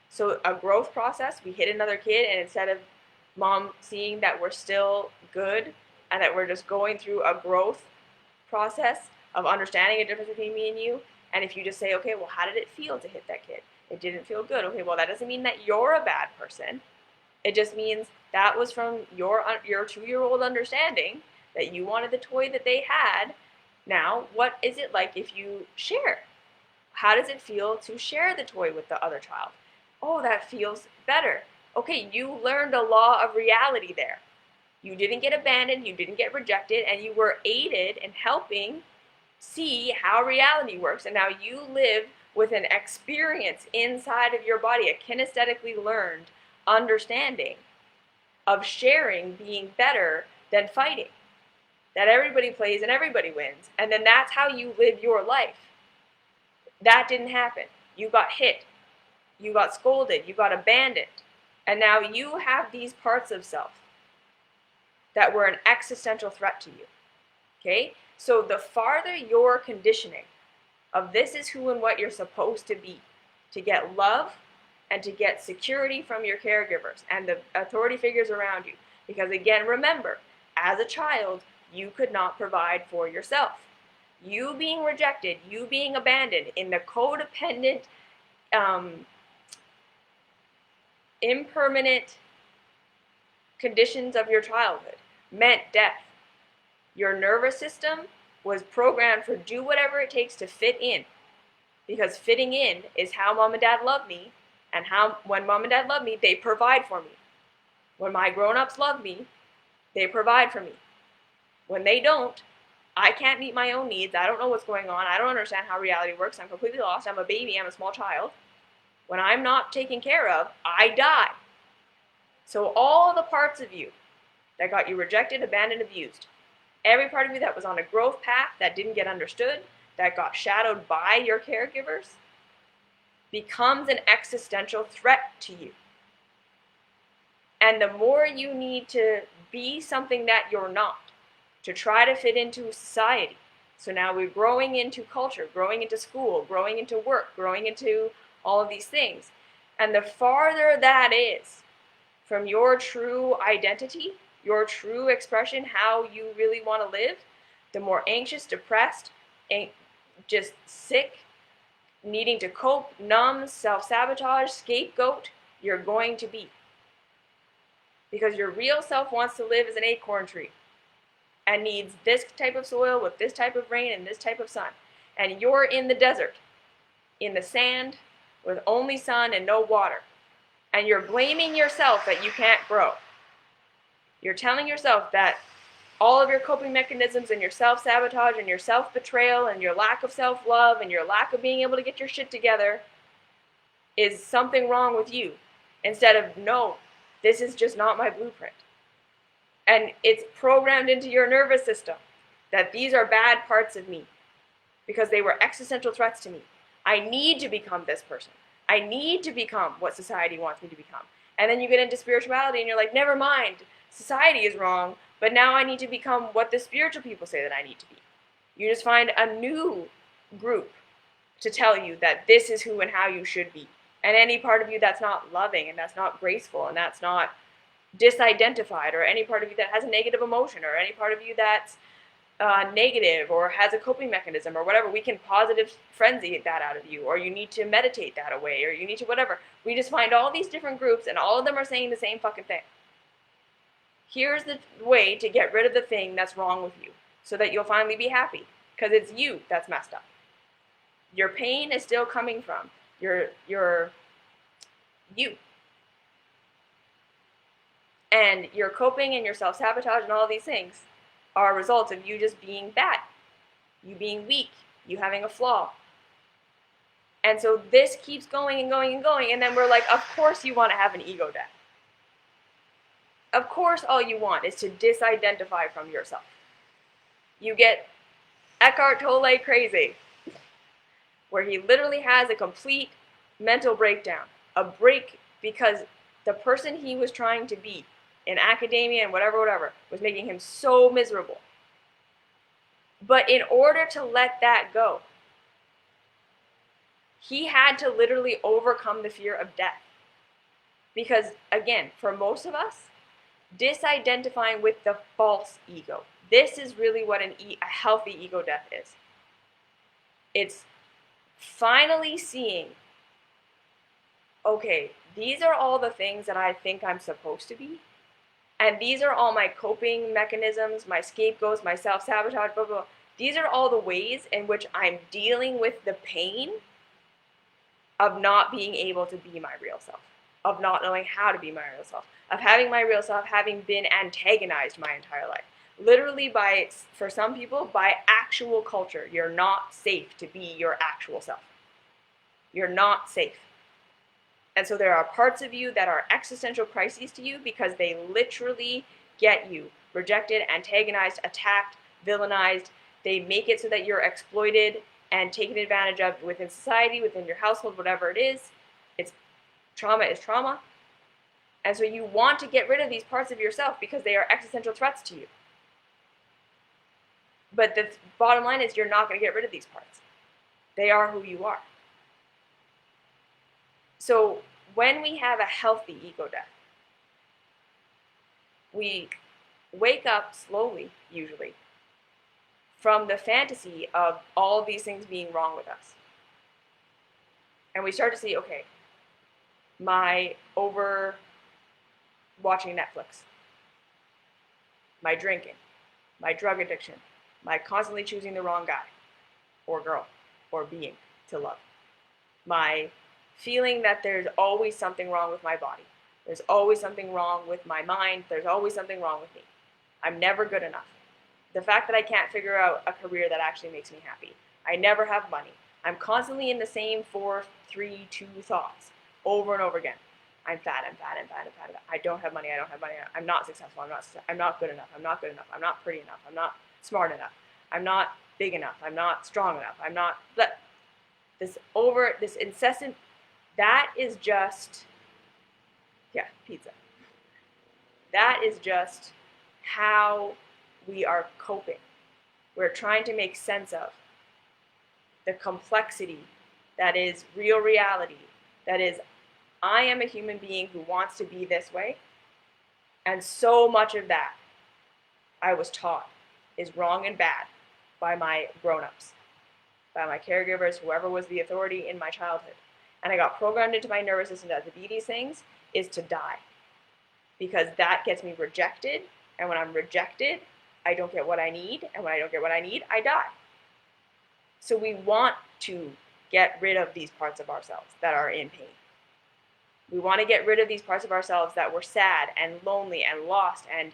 So a growth process, we hit another kid, and instead of mom seeing that we're still good and that we're just going through a growth process of understanding a difference between me and you, and if you just say, okay, well, how did it feel to hit that kid? It didn't feel good. Okay, well, that doesn't mean that you're a bad person. It just means that was from your 2-year-old understanding that you wanted the toy that they had. Now, what is it like if you share? How does it feel to share the toy with the other child? Oh, that feels better. Okay, you learned a law of reality there. You didn't get abandoned, you didn't get rejected, and you were aided in helping see how reality works. And now you live with an experience inside of your body, a kinesthetically learned understanding of sharing being better than fighting. That everybody plays and everybody wins. And then that's how you live your life. That didn't happen. You got hit. You got scolded. You got abandoned. And now you have these parts of self that were an existential threat to you. Okay? So the farther your conditioning of this is who and what you're supposed to be, to get love and to get security from your caregivers and the authority figures around you. Because again, remember, as a child, you could not provide for yourself. You being rejected, you being abandoned in the codependent, impermanent conditions of your childhood meant death. Your nervous system was programmed for do whatever it takes to fit in. Because fitting in is how mom and dad love me, and how when mom and dad love me, they provide for me. When my grown-ups love me, they provide for me. When they don't, I can't meet my own needs. I don't know what's going on. I don't understand how reality works. I'm completely lost. I'm a baby. I'm a small child. When I'm not taken care of, I die. So all the parts of you that got you rejected, abandoned, abused, every part of you that was on a growth path that didn't get understood, that got shadowed by your caregivers, becomes an existential threat to you. And the more you need to be something that you're not, to try to fit into society. So now we're growing into culture, growing into school, growing into work, growing into all of these things. And the farther that is from your true identity, your true expression, how you really want to live, the more anxious, depressed, just sick, needing to cope, numb, self-sabotage, scapegoat, you're going to be. Because your real self wants to live as an acorn tree and needs this type of soil with this type of rain and this type of sun. And you're in the desert, in the sand, with only sun and no water. And you're blaming yourself that you can't grow. You're telling yourself that all of your coping mechanisms and your self-sabotage and your self-betrayal and your lack of self-love and your lack of being able to get your shit together is something wrong with you. Instead of, no, this is just not my blueprint. And it's programmed into your nervous system that these are bad parts of me because they were existential threats to me. I need to become this person. I need to become what society wants me to become. And then you get into spirituality and you're like, never mind, society is wrong, but now I need to become what the spiritual people say that I need to be. You just find a new group to tell you that this is who and how you should be. And any part of you that's not loving and that's not graceful and that's not disidentified, or any part of you that has a negative emotion, or any part of you that's negative or has a coping mechanism or whatever, we can positive frenzy that out of you, or you need to meditate that away, or you need to whatever. We just find all these different groups and all of them are saying the same fucking thing. Here's the way to get rid of the thing that's wrong with you so that you'll finally be happy, because it's you that's messed up. Your pain is still coming from your you. And your coping and your self-sabotage and all of these things are results of you just being bad, you being weak, you having a flaw. And so this keeps going and going and going, and then we're like, of course you want to have an ego death. Of course all you want is to disidentify from yourself. You get Eckhart Tolle crazy, where he literally has a complete mental breakdown. A break because the person he was trying to be in academia and whatever was making him so miserable. But in order to let that go, he had to literally overcome the fear of death. Because, again, for most of us, disidentifying with the false ego, this is really what a healthy ego death is. It's finally seeing, okay, these are all the things that I think I'm supposed to be, and these are all my coping mechanisms, my scapegoats, my self-sabotage, blah, blah, blah. These are all the ways in which I'm dealing with the pain of not being able to be my real self, of not knowing how to be my real self, of having my real self having been antagonized my entire life. Literally by, for some people, by actual culture. You're not safe to be your actual self. You're not safe. And so there are parts of you that are existential crises to you because they literally get you rejected, antagonized, attacked, villainized. They make it so that you're exploited and taken advantage of within society, within your household, whatever it is. It's trauma is trauma. And so you want to get rid of these parts of yourself because they are existential threats to you. But the bottom line is you're not going to get rid of these parts. They are who you are. So when we have a healthy ego death, we wake up slowly, usually, from the fantasy of all these things being wrong with us. And we start to see, okay, my over watching Netflix, my drinking, my drug addiction, my constantly choosing the wrong guy or girl or being to love, my feeling that there's always something wrong with my body, there's always something wrong with my mind, there's always something wrong with me. I'm never good enough. The fact that I can't figure out a career that actually makes me happy. I never have money. I'm constantly in the same 4, 3, 2 thoughts over and over again. I'm fat, I'm fat, I'm fat, I'm fat, I'm fat. I don't have money, I don't have money. I'm not successful, I'm not good enough, I'm not good enough, I'm not pretty enough, I'm not smart enough, I'm not big enough, I'm not strong enough, I'm not... This incessant, that is just, pizza. That is just how we are coping. We're trying to make sense of the complexity that is real reality, that is, I am a human being who wants to be this way, and so much of that I was taught is wrong and bad by my grown-ups, by my caregivers, whoever was the authority in my childhood. And I got programmed into my nervous system that to be these things is to die. Because that gets me rejected, and when I'm rejected, I don't get what I need, and when I don't get what I need, I die. So we want to get rid of these parts of ourselves that are in pain. We want to get rid of these parts of ourselves that were sad and lonely and lost and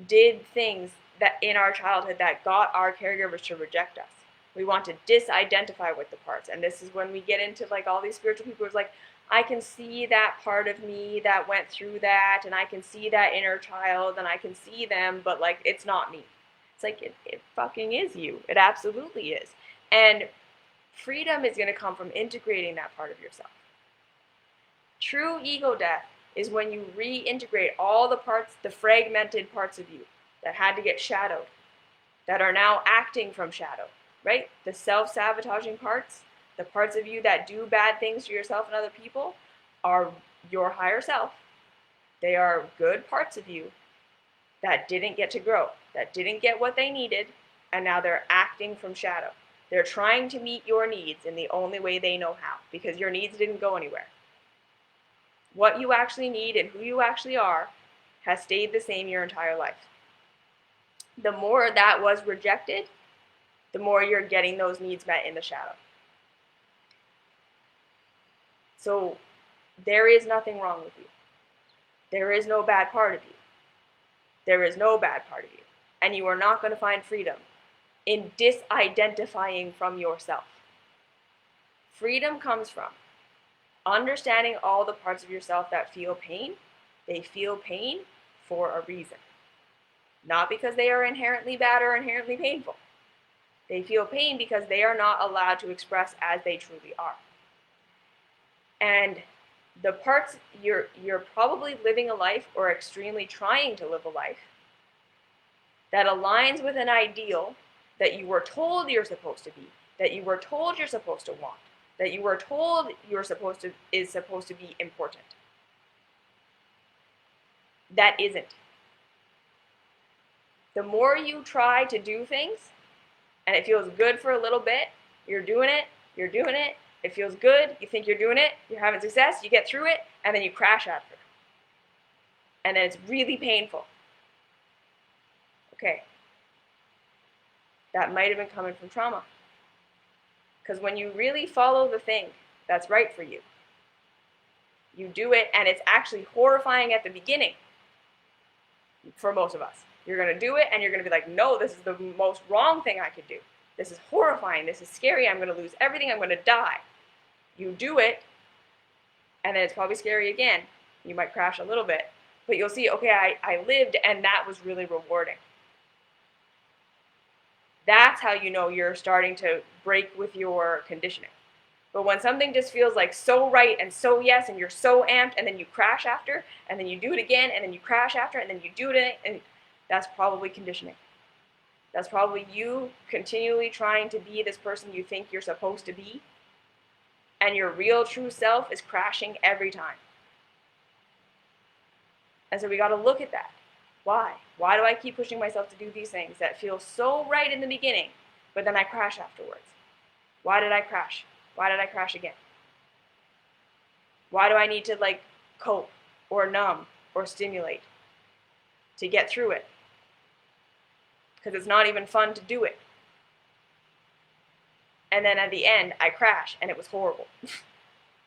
did things that in our childhood that got our caregivers to reject us. We want to disidentify with the parts. And this is when we get into like all these spiritual people who's like, I can see that part of me that went through that, and I can see that inner child, and I can see them, but like, it's not me. It's like, it fucking is you. It absolutely is. And freedom is going to come from integrating that part of yourself. True ego death is when you reintegrate all the parts, the fragmented parts of you that had to get shadowed, that are now acting from shadow, right? The self-sabotaging parts, the parts of you that do bad things to yourself and other people are your higher self. They are good parts of you that didn't get to grow, that didn't get what they needed, and now they're acting from shadow. They're trying to meet your needs in the only way they know how, because your needs didn't go anywhere. What you actually need and who you actually are has stayed the same your entire life. The more that was rejected, the more you're getting those needs met in the shadow. So there is nothing wrong with you. There is no bad part of you. There is no bad part of you. And you are not going to find freedom in disidentifying from yourself. Freedom comes from understanding all the parts of yourself that feel pain. They feel pain for a reason. not because they are inherently bad or inherently painful. They feel pain because they are not allowed to express as they truly are. And the parts you're probably living a life or extremely trying to live a life that aligns with an ideal that you were told you're supposed to be, that you were told you're supposed to want, that you were told is supposed to be important. That isn't. The more you try to do things, and it feels good for a little bit, you're doing it, it feels good, you think you're doing it, you're having success, you get through it, and then you crash after. And then it's really painful. Okay. That might have been coming from trauma. Because when you really follow the thing that's right for you, you do it, and it's actually horrifying at the beginning for most of us. You're going to do it, and you're going to be like, no, this is the most wrong thing I could do. This is horrifying. This is scary. I'm going to lose everything. I'm going to die. You do it, and then it's probably scary again. You might crash a little bit. But you'll see, okay, I lived, and that was really rewarding. That's how you know you're starting to break with your conditioning. But when something just feels like so right and so yes, and you're so amped, and then you crash after, and then you do it again, and then you crash after, and then you do it, and that's probably conditioning. That's probably you continually trying to be this person you think you're supposed to be, and your real true self is crashing every time. And so we got to look at that. Why? Why do I keep pushing myself to do these things that feel so right in the beginning, but then I crash afterwards? Why did I crash? Why did I crash again? Why do I need to cope or numb or stimulate to get through it? Because it's not even fun to do it. And then at the end, I crash, and it was horrible.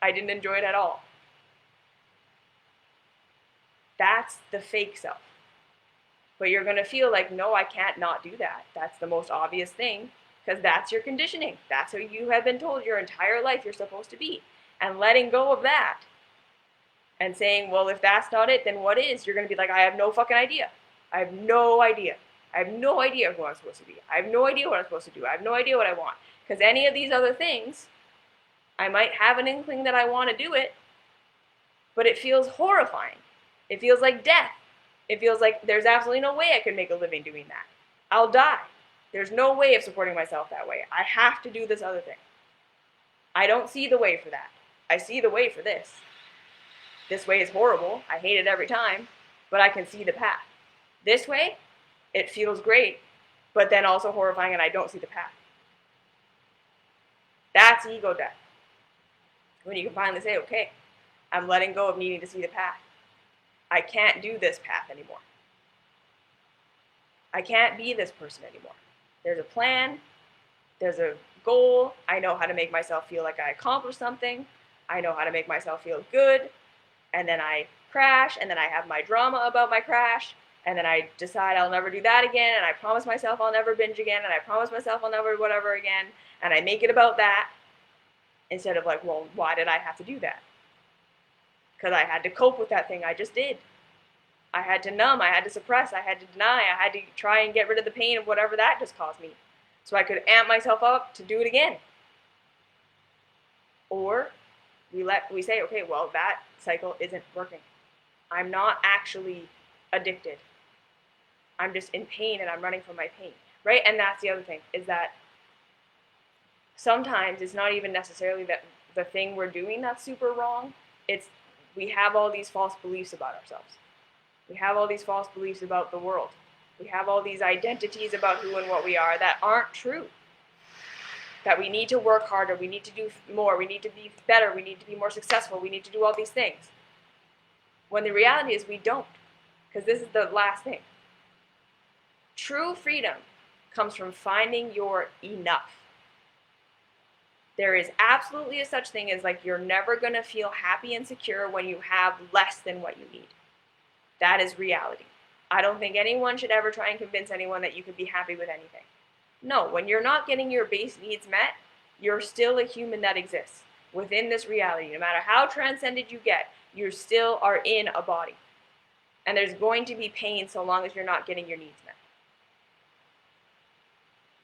I didn't enjoy it at all. That's the fake self. But you're going to feel like, no, I can't not do that. That's the most obvious thing, because that's your conditioning. That's who you have been told your entire life you're supposed to be. And letting go of that and saying, well, if that's not it, then what is? You're going to be like, I have no fucking idea. I have no idea. I have no idea who I'm supposed to be. I have no idea what I'm supposed to do. I have no idea what I want. Because any of these other things, I might have an inkling that I want to do it, but it feels horrifying. It feels like death. It feels like there's absolutely no way I could make a living doing that. I'll die. There's no way of supporting myself that way. I have to do this other thing. I don't see the way for that. I see the way for this. This way is horrible. I hate it every time, but I can see the path. This way, it feels great, but then also horrifying, and I don't see the path. That's ego death. When you can finally say, okay, I'm letting go of needing to see the path. I can't do this path anymore. I can't be this person anymore. There's a plan. There's a goal. I know how to make myself feel like I accomplished something. I know how to make myself feel good. And then I crash, and then I have my drama about my crash, and then I decide I'll never do that again, and I promise myself I'll never binge again, and I promise myself I'll never whatever again, and I make it about that instead of like, well, why did I have to do that? Because I had to cope with that thing I just did. I had to numb, I had to suppress, I had to deny, I had to try and get rid of the pain of whatever that just caused me, so I could amp myself up to do it again. Or we say, okay, well, that cycle isn't working. I'm not actually addicted. I'm just in pain, and I'm running from my pain, right? And that's the other thing, is that sometimes it's not even necessarily that the thing we're doing that's super wrong. It's we have all these false beliefs about ourselves. We have all these false beliefs about the world. We have all these identities about who and what we are that aren't true. That we need to work harder, we need to do more, we need to be better, we need to be more successful, we need to do all these things. When the reality is we don't. Because this is the last thing. True freedom comes from finding your enough. There is absolutely a such thing as you're never going to feel happy and secure when you have less than what you need. That is reality. I don't think anyone should ever try and convince anyone that you could be happy with anything. No, when you're not getting your base needs met, you're still a human that exists within this reality. No matter how transcended you get, you still are in a body. And there's going to be pain so long as you're not getting your needs met.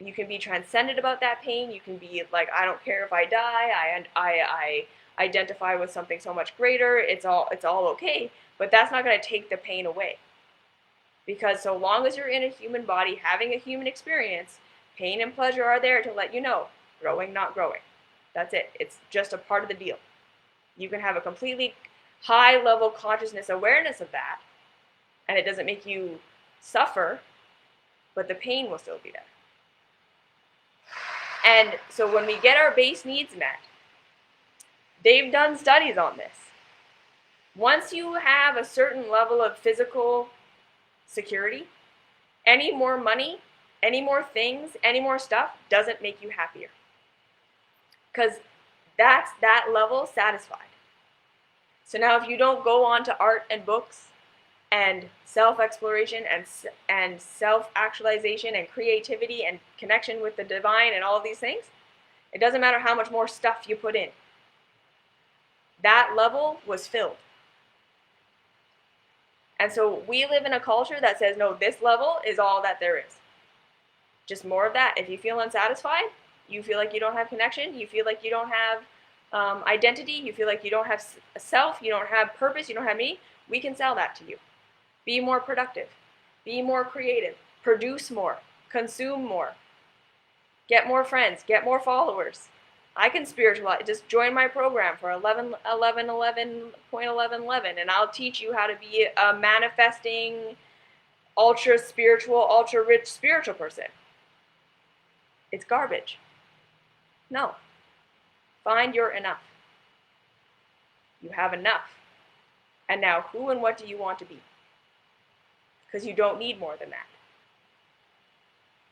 You can be transcended about that pain. You can be like, I don't care if I die. I identify with something so much greater. It's all okay. But that's not going to take the pain away. Because so long as you're in a human body, having a human experience, pain and pleasure are there to let you know, growing, not growing. That's it. It's just a part of the deal. You can have a completely high-level consciousness awareness of that, and it doesn't make you suffer, but the pain will still be there. And so when we get our base needs met, they've done studies on this. Once you have a certain level of physical security, any more money, any more things, any more stuff doesn't make you happier. Because that's that level satisfied. So now if you don't go on to art and books and self-exploration and self-actualization and creativity and connection with the divine and all of these things, it doesn't matter how much more stuff you put in. That level was filled. And so we live in a culture that says, no, this level is all that there is. Just more of that. If you feel unsatisfied, you feel like you don't have connection, you feel like you don't have identity, you feel like you don't have self, you don't have purpose, you don't have me, we can sell that to you. Be more productive. Be more creative. Produce more. Consume more. Get more friends. Get more followers. I can spiritualize. Just join my program for 11.11.11, and I'll teach you how to be a manifesting, ultra spiritual, ultra rich spiritual person. It's garbage. No. Find your enough. You have enough. And now who and what do you want to be? Because you don't need more than that.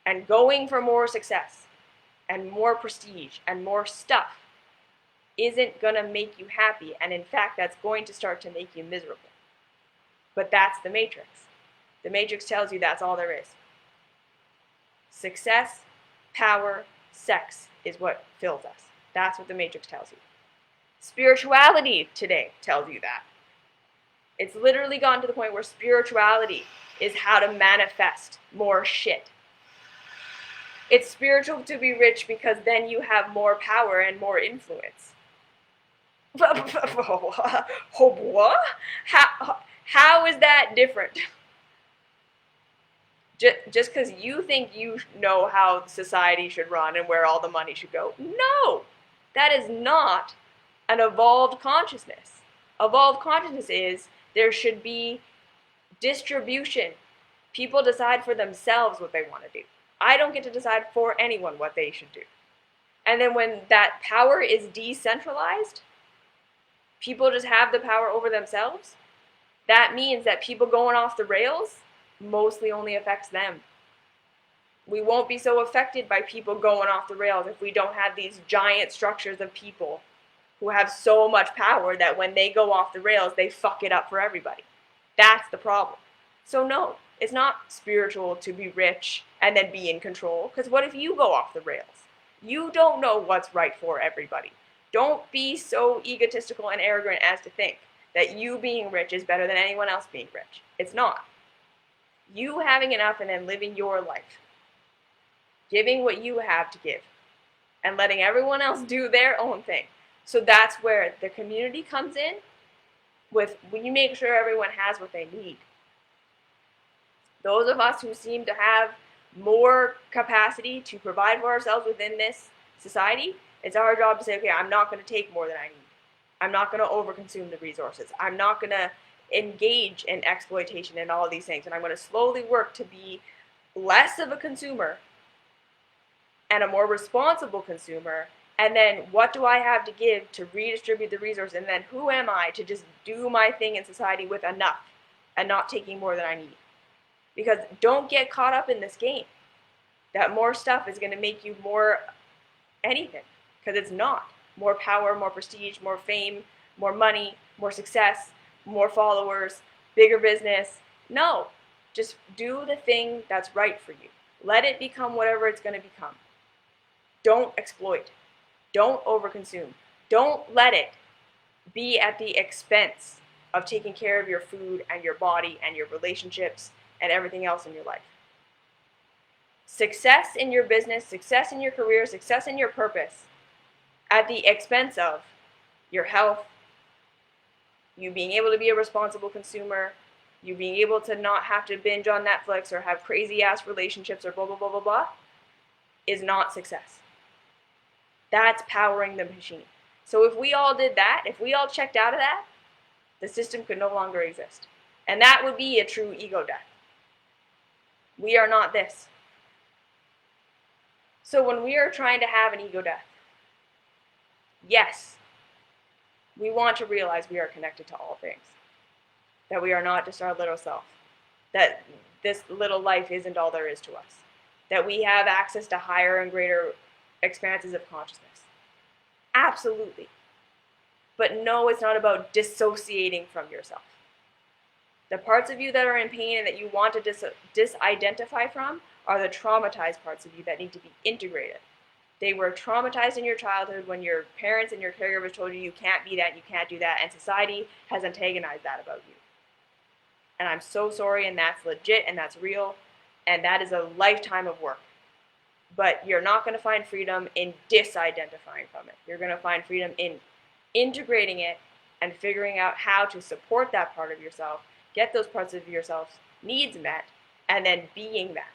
And going for more success and more prestige and more stuff isn't going to make you happy. And in fact, that's going to start to make you miserable. But that's the matrix. The matrix tells you that's all there is. Success, power, sex is what fills us. That's what the matrix tells you. Spirituality today tells you that. It's literally gone to the point where spirituality is how to manifest more shit. It's spiritual to be rich because then you have more power and more influence. What? How is that different? Just because you think you know how society should run and where all the money should go. No! That is not an evolved consciousness. Evolved consciousness is there should be distribution. People decide for themselves what they want to do. I don't get to decide for anyone what they should do. And then when that power is decentralized, people just have the power over themselves. That means that people going off the rails mostly only affects them. We won't be so affected by people going off the rails if we don't have these giant structures of people who have so much power that when they go off the rails, they fuck it up for everybody. That's the problem. So no, it's not spiritual to be rich and then be in control, because what if you go off the rails? You don't know what's right for everybody. Don't be so egotistical and arrogant as to think that you being rich is better than anyone else being rich. It's not. You having enough and then living your life. Giving what you have to give. And letting everyone else do their own thing. So that's where the community comes in, with when you make sure everyone has what they need. Those of us who seem to have more capacity to provide for ourselves within this society, it's our job to say, okay, I'm not going to take more than I need. I'm not going to overconsume the resources. I'm not going to engage in exploitation and all of these things. And I'm going to slowly work to be less of a consumer and a more responsible consumer. And then what do I have to give to redistribute the resource? And then who am I to just do my thing in society with enough and not taking more than I need? Because don't get caught up in this game that more stuff is going to make you more anything. Because it's not. More power, more prestige, more fame, more money, more success, more followers, bigger business. No. Just do the thing that's right for you. Let it become whatever it's going to become. Don't exploit. Don't overconsume. Don't let it be at the expense of taking care of your food and your body and your relationships and everything else in your life. Success in your business, success in your career, success in your purpose at the expense of your health, you being able to be a responsible consumer, you being able to not have to binge on Netflix or have crazy ass relationships or blah, blah, blah, blah, blah, is not success. That's powering the machine. So if we all did that, if we all checked out of that, the system could no longer exist. And that would be a true ego death. We are not this. So when we are trying to have an ego death, yes, we want to realize we are connected to all things. That we are not just our little self. That this little life isn't all there is to us. That we have access to higher and greater expanses of consciousness. Absolutely. But no, it's not about dissociating from yourself. The parts of you that are in pain and that you want to disidentify from are the traumatized parts of you that need to be integrated. They were traumatized in your childhood when your parents and your caregivers told you can't be that, you can't do that, and society has antagonized that about you. And I'm so sorry, and that's legit, and that's real, and that is a lifetime of work. But you're not going to find freedom in disidentifying from it. You're going to find freedom in integrating it and figuring out how to support that part of yourself, get those parts of yourself's needs met, and then being that.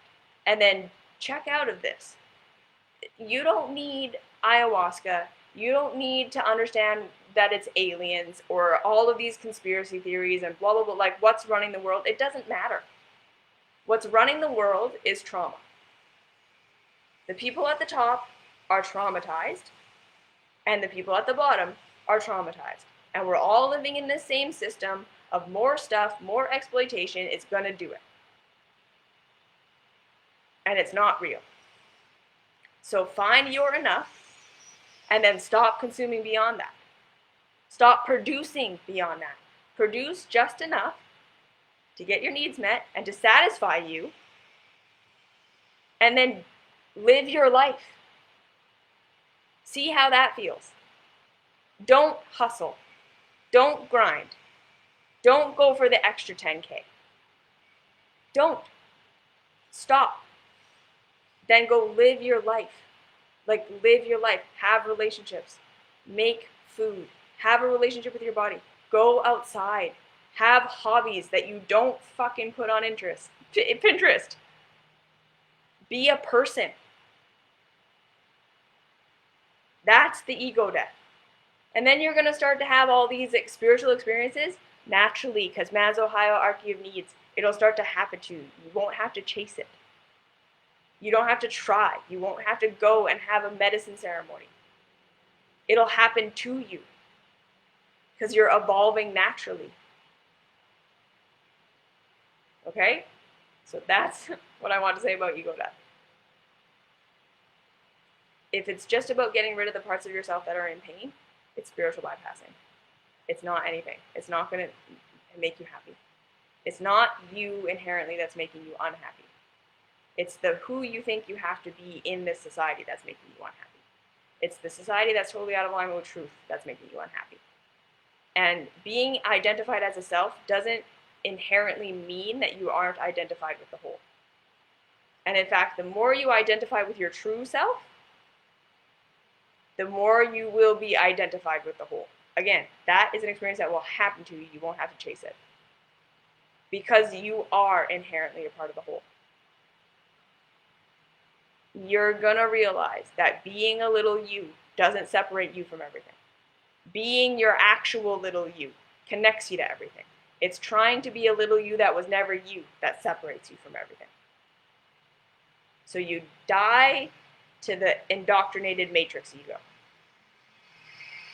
And then check out of this. You don't need ayahuasca. You don't need to understand that it's aliens or all of these conspiracy theories and blah, blah, blah, like what's running the world. It doesn't matter. What's running the world is trauma. The people at the top are traumatized, and the people at the bottom are traumatized. And we're all living in this same system of more stuff, more exploitation. It's going to do it. And it's not real. So find your enough, and then stop consuming beyond that. Stop producing beyond that. Produce just enough to get your needs met and to satisfy you, and then live your life. See how that feels. Don't hustle. Don't grind. Don't go for the extra 10K. Don't. Stop. Then go live your life. Like, live your life. Have relationships. Make food. Have a relationship with your body. Go outside. Have hobbies that you don't fucking put on Pinterest. Be a person. That's the ego death. And then you're going to start to have all these spiritual experiences naturally, because Maslow's hierarchy of needs, it'll start to happen to you. You won't have to chase it. You don't have to try. You won't have to go and have a medicine ceremony. It'll happen to you because you're evolving naturally. Okay? So that's what I want to say about ego death. If it's just about getting rid of the parts of yourself that are in pain, it's spiritual bypassing. It's not anything. It's not going to make you happy. It's not you inherently that's making you unhappy. It's the who you think you have to be in this society that's making you unhappy. It's the society that's totally out of alignment with truth that's making you unhappy. And being identified as a self doesn't inherently mean that you aren't identified with the whole. And in fact, the more you identify with your true self, the more you will be identified with the whole. Again, that is an experience that will happen to you. You won't have to chase it. Because you are inherently a part of the whole. You're going to realize that being a little you doesn't separate you from everything. Being your actual little you connects you to everything. It's trying to be a little you that was never you that separates you from everything. So you die to the indoctrinated matrix ego.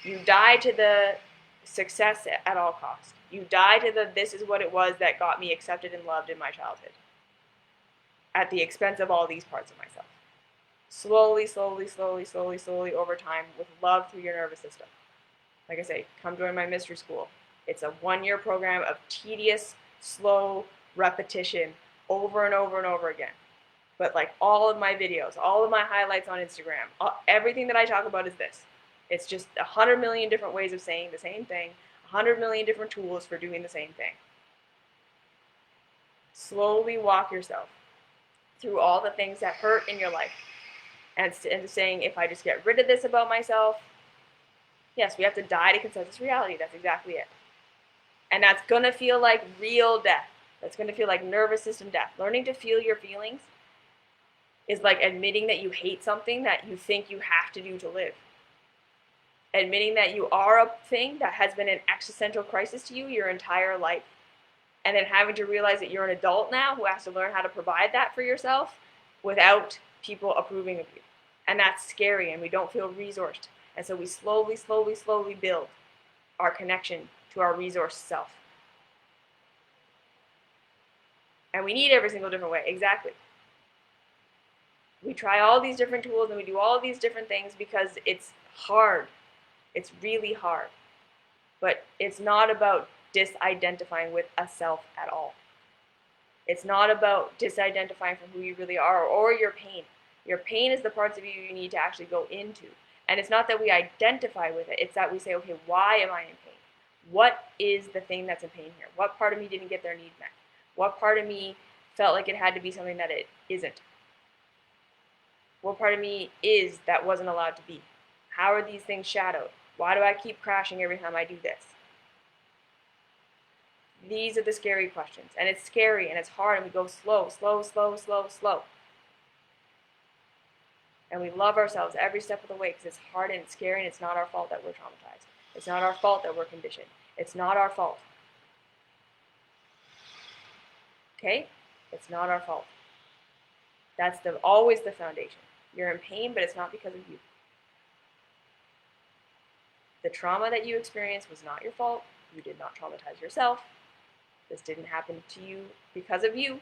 You die to the success at all costs. You die to the this is what it was that got me accepted and loved in my childhood. At the expense of all these parts of myself. Slowly, slowly, slowly, slowly, slowly over time with love through your nervous system. Like I say, come join my mystery school. It's a 1-year program of tedious, slow repetition over and over and over again. But like all of my videos, all of my highlights on Instagram, everything that I talk about is this. It's just 100 million different ways of saying the same thing, 100 million different tools for doing the same thing. Slowly walk yourself through all the things that hurt in your life and saying, if I just get rid of this about myself, yes, we have to die to consensus reality. That's exactly it. And that's going to feel like real death. That's going to feel like nervous system death. Learning to feel your feelings is like admitting that you hate something that you think you have to do to live. Admitting that you are a thing that has been an existential crisis to you your entire life. And then having to realize that you're an adult now who has to learn how to provide that for yourself without people approving of you. And that's scary, and we don't feel resourced. And so we slowly build our connection to our resource self. And we need every single different way, exactly. We try all these different tools and we do all these different things because it's hard. It's really hard. But it's not about disidentifying with a self at all. It's not about disidentifying from who you really are or your pain. Your pain is the parts of you need to actually go into. And it's not that we identify with it. It's that we say, okay, why am I in pain? What is the thing that's in pain here? What part of me didn't get their need met? What part of me felt like it had to be something that it isn't? What part of me is that wasn't allowed to be? How are these things shadowed? Why do I keep crashing every time I do this? These are the scary questions. And it's scary and it's hard and we go slow. And we love ourselves every step of the way because it's hard and it's scary and it's not our fault that we're traumatized. It's not our fault that we're conditioned. It's not our fault. Okay? It's not our fault. That's always the foundation. You're in pain, but it's not because of you. The trauma that you experienced was not your fault. You did not traumatize yourself. This didn't happen to you because of you.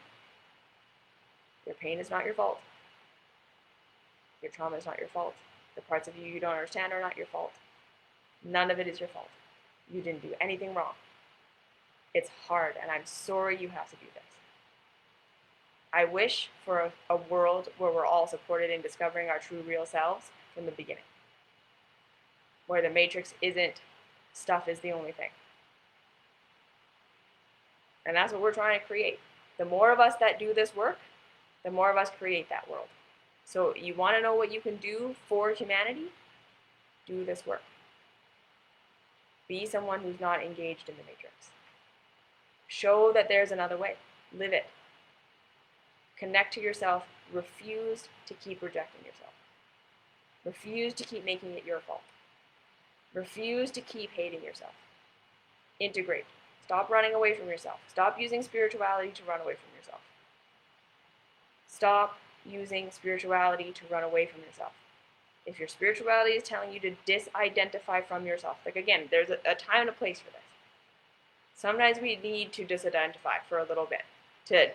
Your pain is not your fault. Your trauma is not your fault. The parts of you you don't understand are not your fault. None of it is your fault. You didn't do anything wrong. It's hard, and I'm sorry you have to do this. I wish for a world where we're all supported in discovering our true real selves from the beginning. Where the matrix isn't stuff is the only thing. And that's what we're trying to create. The more of us that do this work, the more of us create that world. So you want to know what you can do for humanity? Do this work. Be someone who's not engaged in the matrix. Show that there's another way. Live it. Connect to yourself. Refuse to keep rejecting yourself. Refuse to keep making it your fault. Refuse to keep hating yourself. Integrate. Stop running away from yourself. Stop using spirituality to run away from yourself. Stop using spirituality to run away from yourself. If your spirituality is telling you to disidentify from yourself, like again, there's a time and a place for this. Sometimes we need to disidentify for a little bit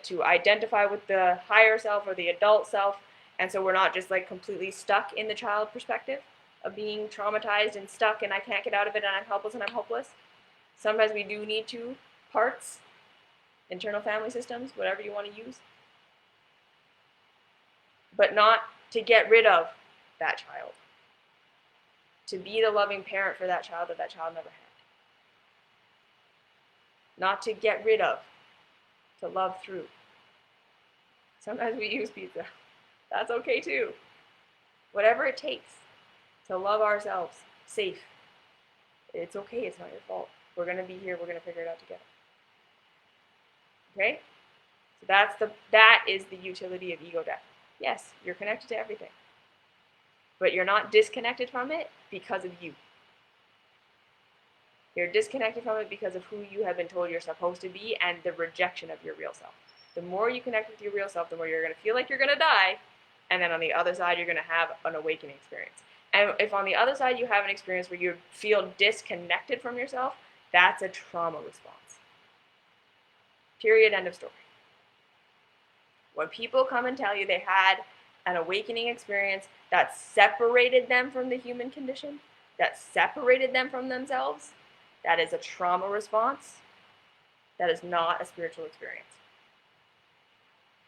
to identify with the higher self or the adult self, and so we're not just like completely stuck in the child perspective of being traumatized and stuck and I can't get out of it and I'm helpless and I'm hopeless. Sometimes we do need two parts, internal family systems, whatever you want to use, but not to get rid of that child. To be the loving parent for that child that child never had. Not to get rid of, to love through. Sometimes we use pizza. That's okay too. Whatever it takes to love ourselves safe. It's okay, it's not your fault. We're going to be here, we're going to figure it out together. Okay? So that is the utility of ego death. Yes, you're connected to everything. But you're not disconnected from it because of you. You're disconnected from it because of who you have been told you're supposed to be and the rejection of your real self. The more you connect with your real self, the more you're going to feel like you're going to die, and then on the other side, you're going to have an awakening experience. And if on the other side you have an experience where you feel disconnected from yourself, that's a trauma response. Period, end of story. When people come and tell you they had an awakening experience that separated them from the human condition, that separated them from themselves, that is a trauma response. That is not a spiritual experience.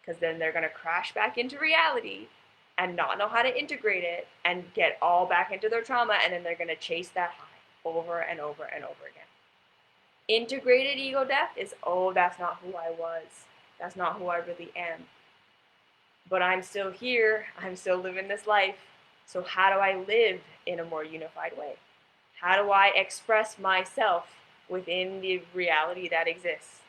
Because then they're going to crash back into reality and not know how to integrate it and get all back into their trauma, and then they're going to chase that high over and over and over again. Integrated ego death is, oh, that's not who I was. That's not who I really am. But I'm still here. I'm still living this life. So how do I live in a more unified way? How do I express myself within the reality that exists?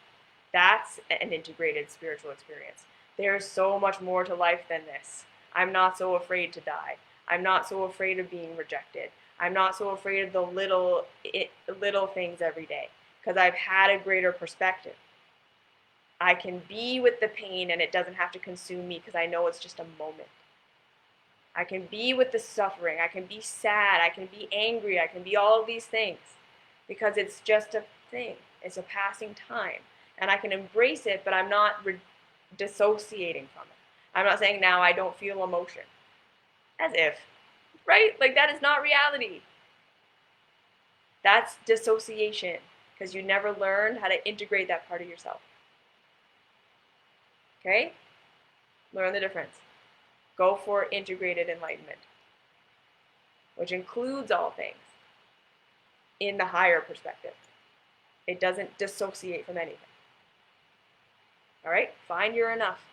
That's an integrated spiritual experience. There's so much more to life than this. I'm not so afraid to die. I'm not so afraid of being rejected. I'm not so afraid of the little things every day because I've had a greater perspective. I can be with the pain and it doesn't have to consume me because I know it's just a moment. I can be with the suffering. I can be sad. I can be angry. I can be all of these things because it's just a thing. It's a passing time. And I can embrace it, but I'm not dissociating from it. I'm not saying now I don't feel emotion. As if, right? Like that is not reality. That's dissociation because you never learned how to integrate that part of yourself. Okay? Learn the difference. Go for integrated enlightenment, which includes all things in the higher perspective. It doesn't dissociate from anything. All right? Find your enough.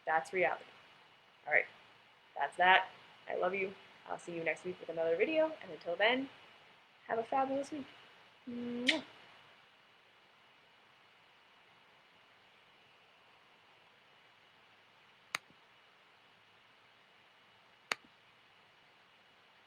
That's reality. All right. That's that. I love you. I'll see you next week with another video. And until then, have a fabulous week. Mwah.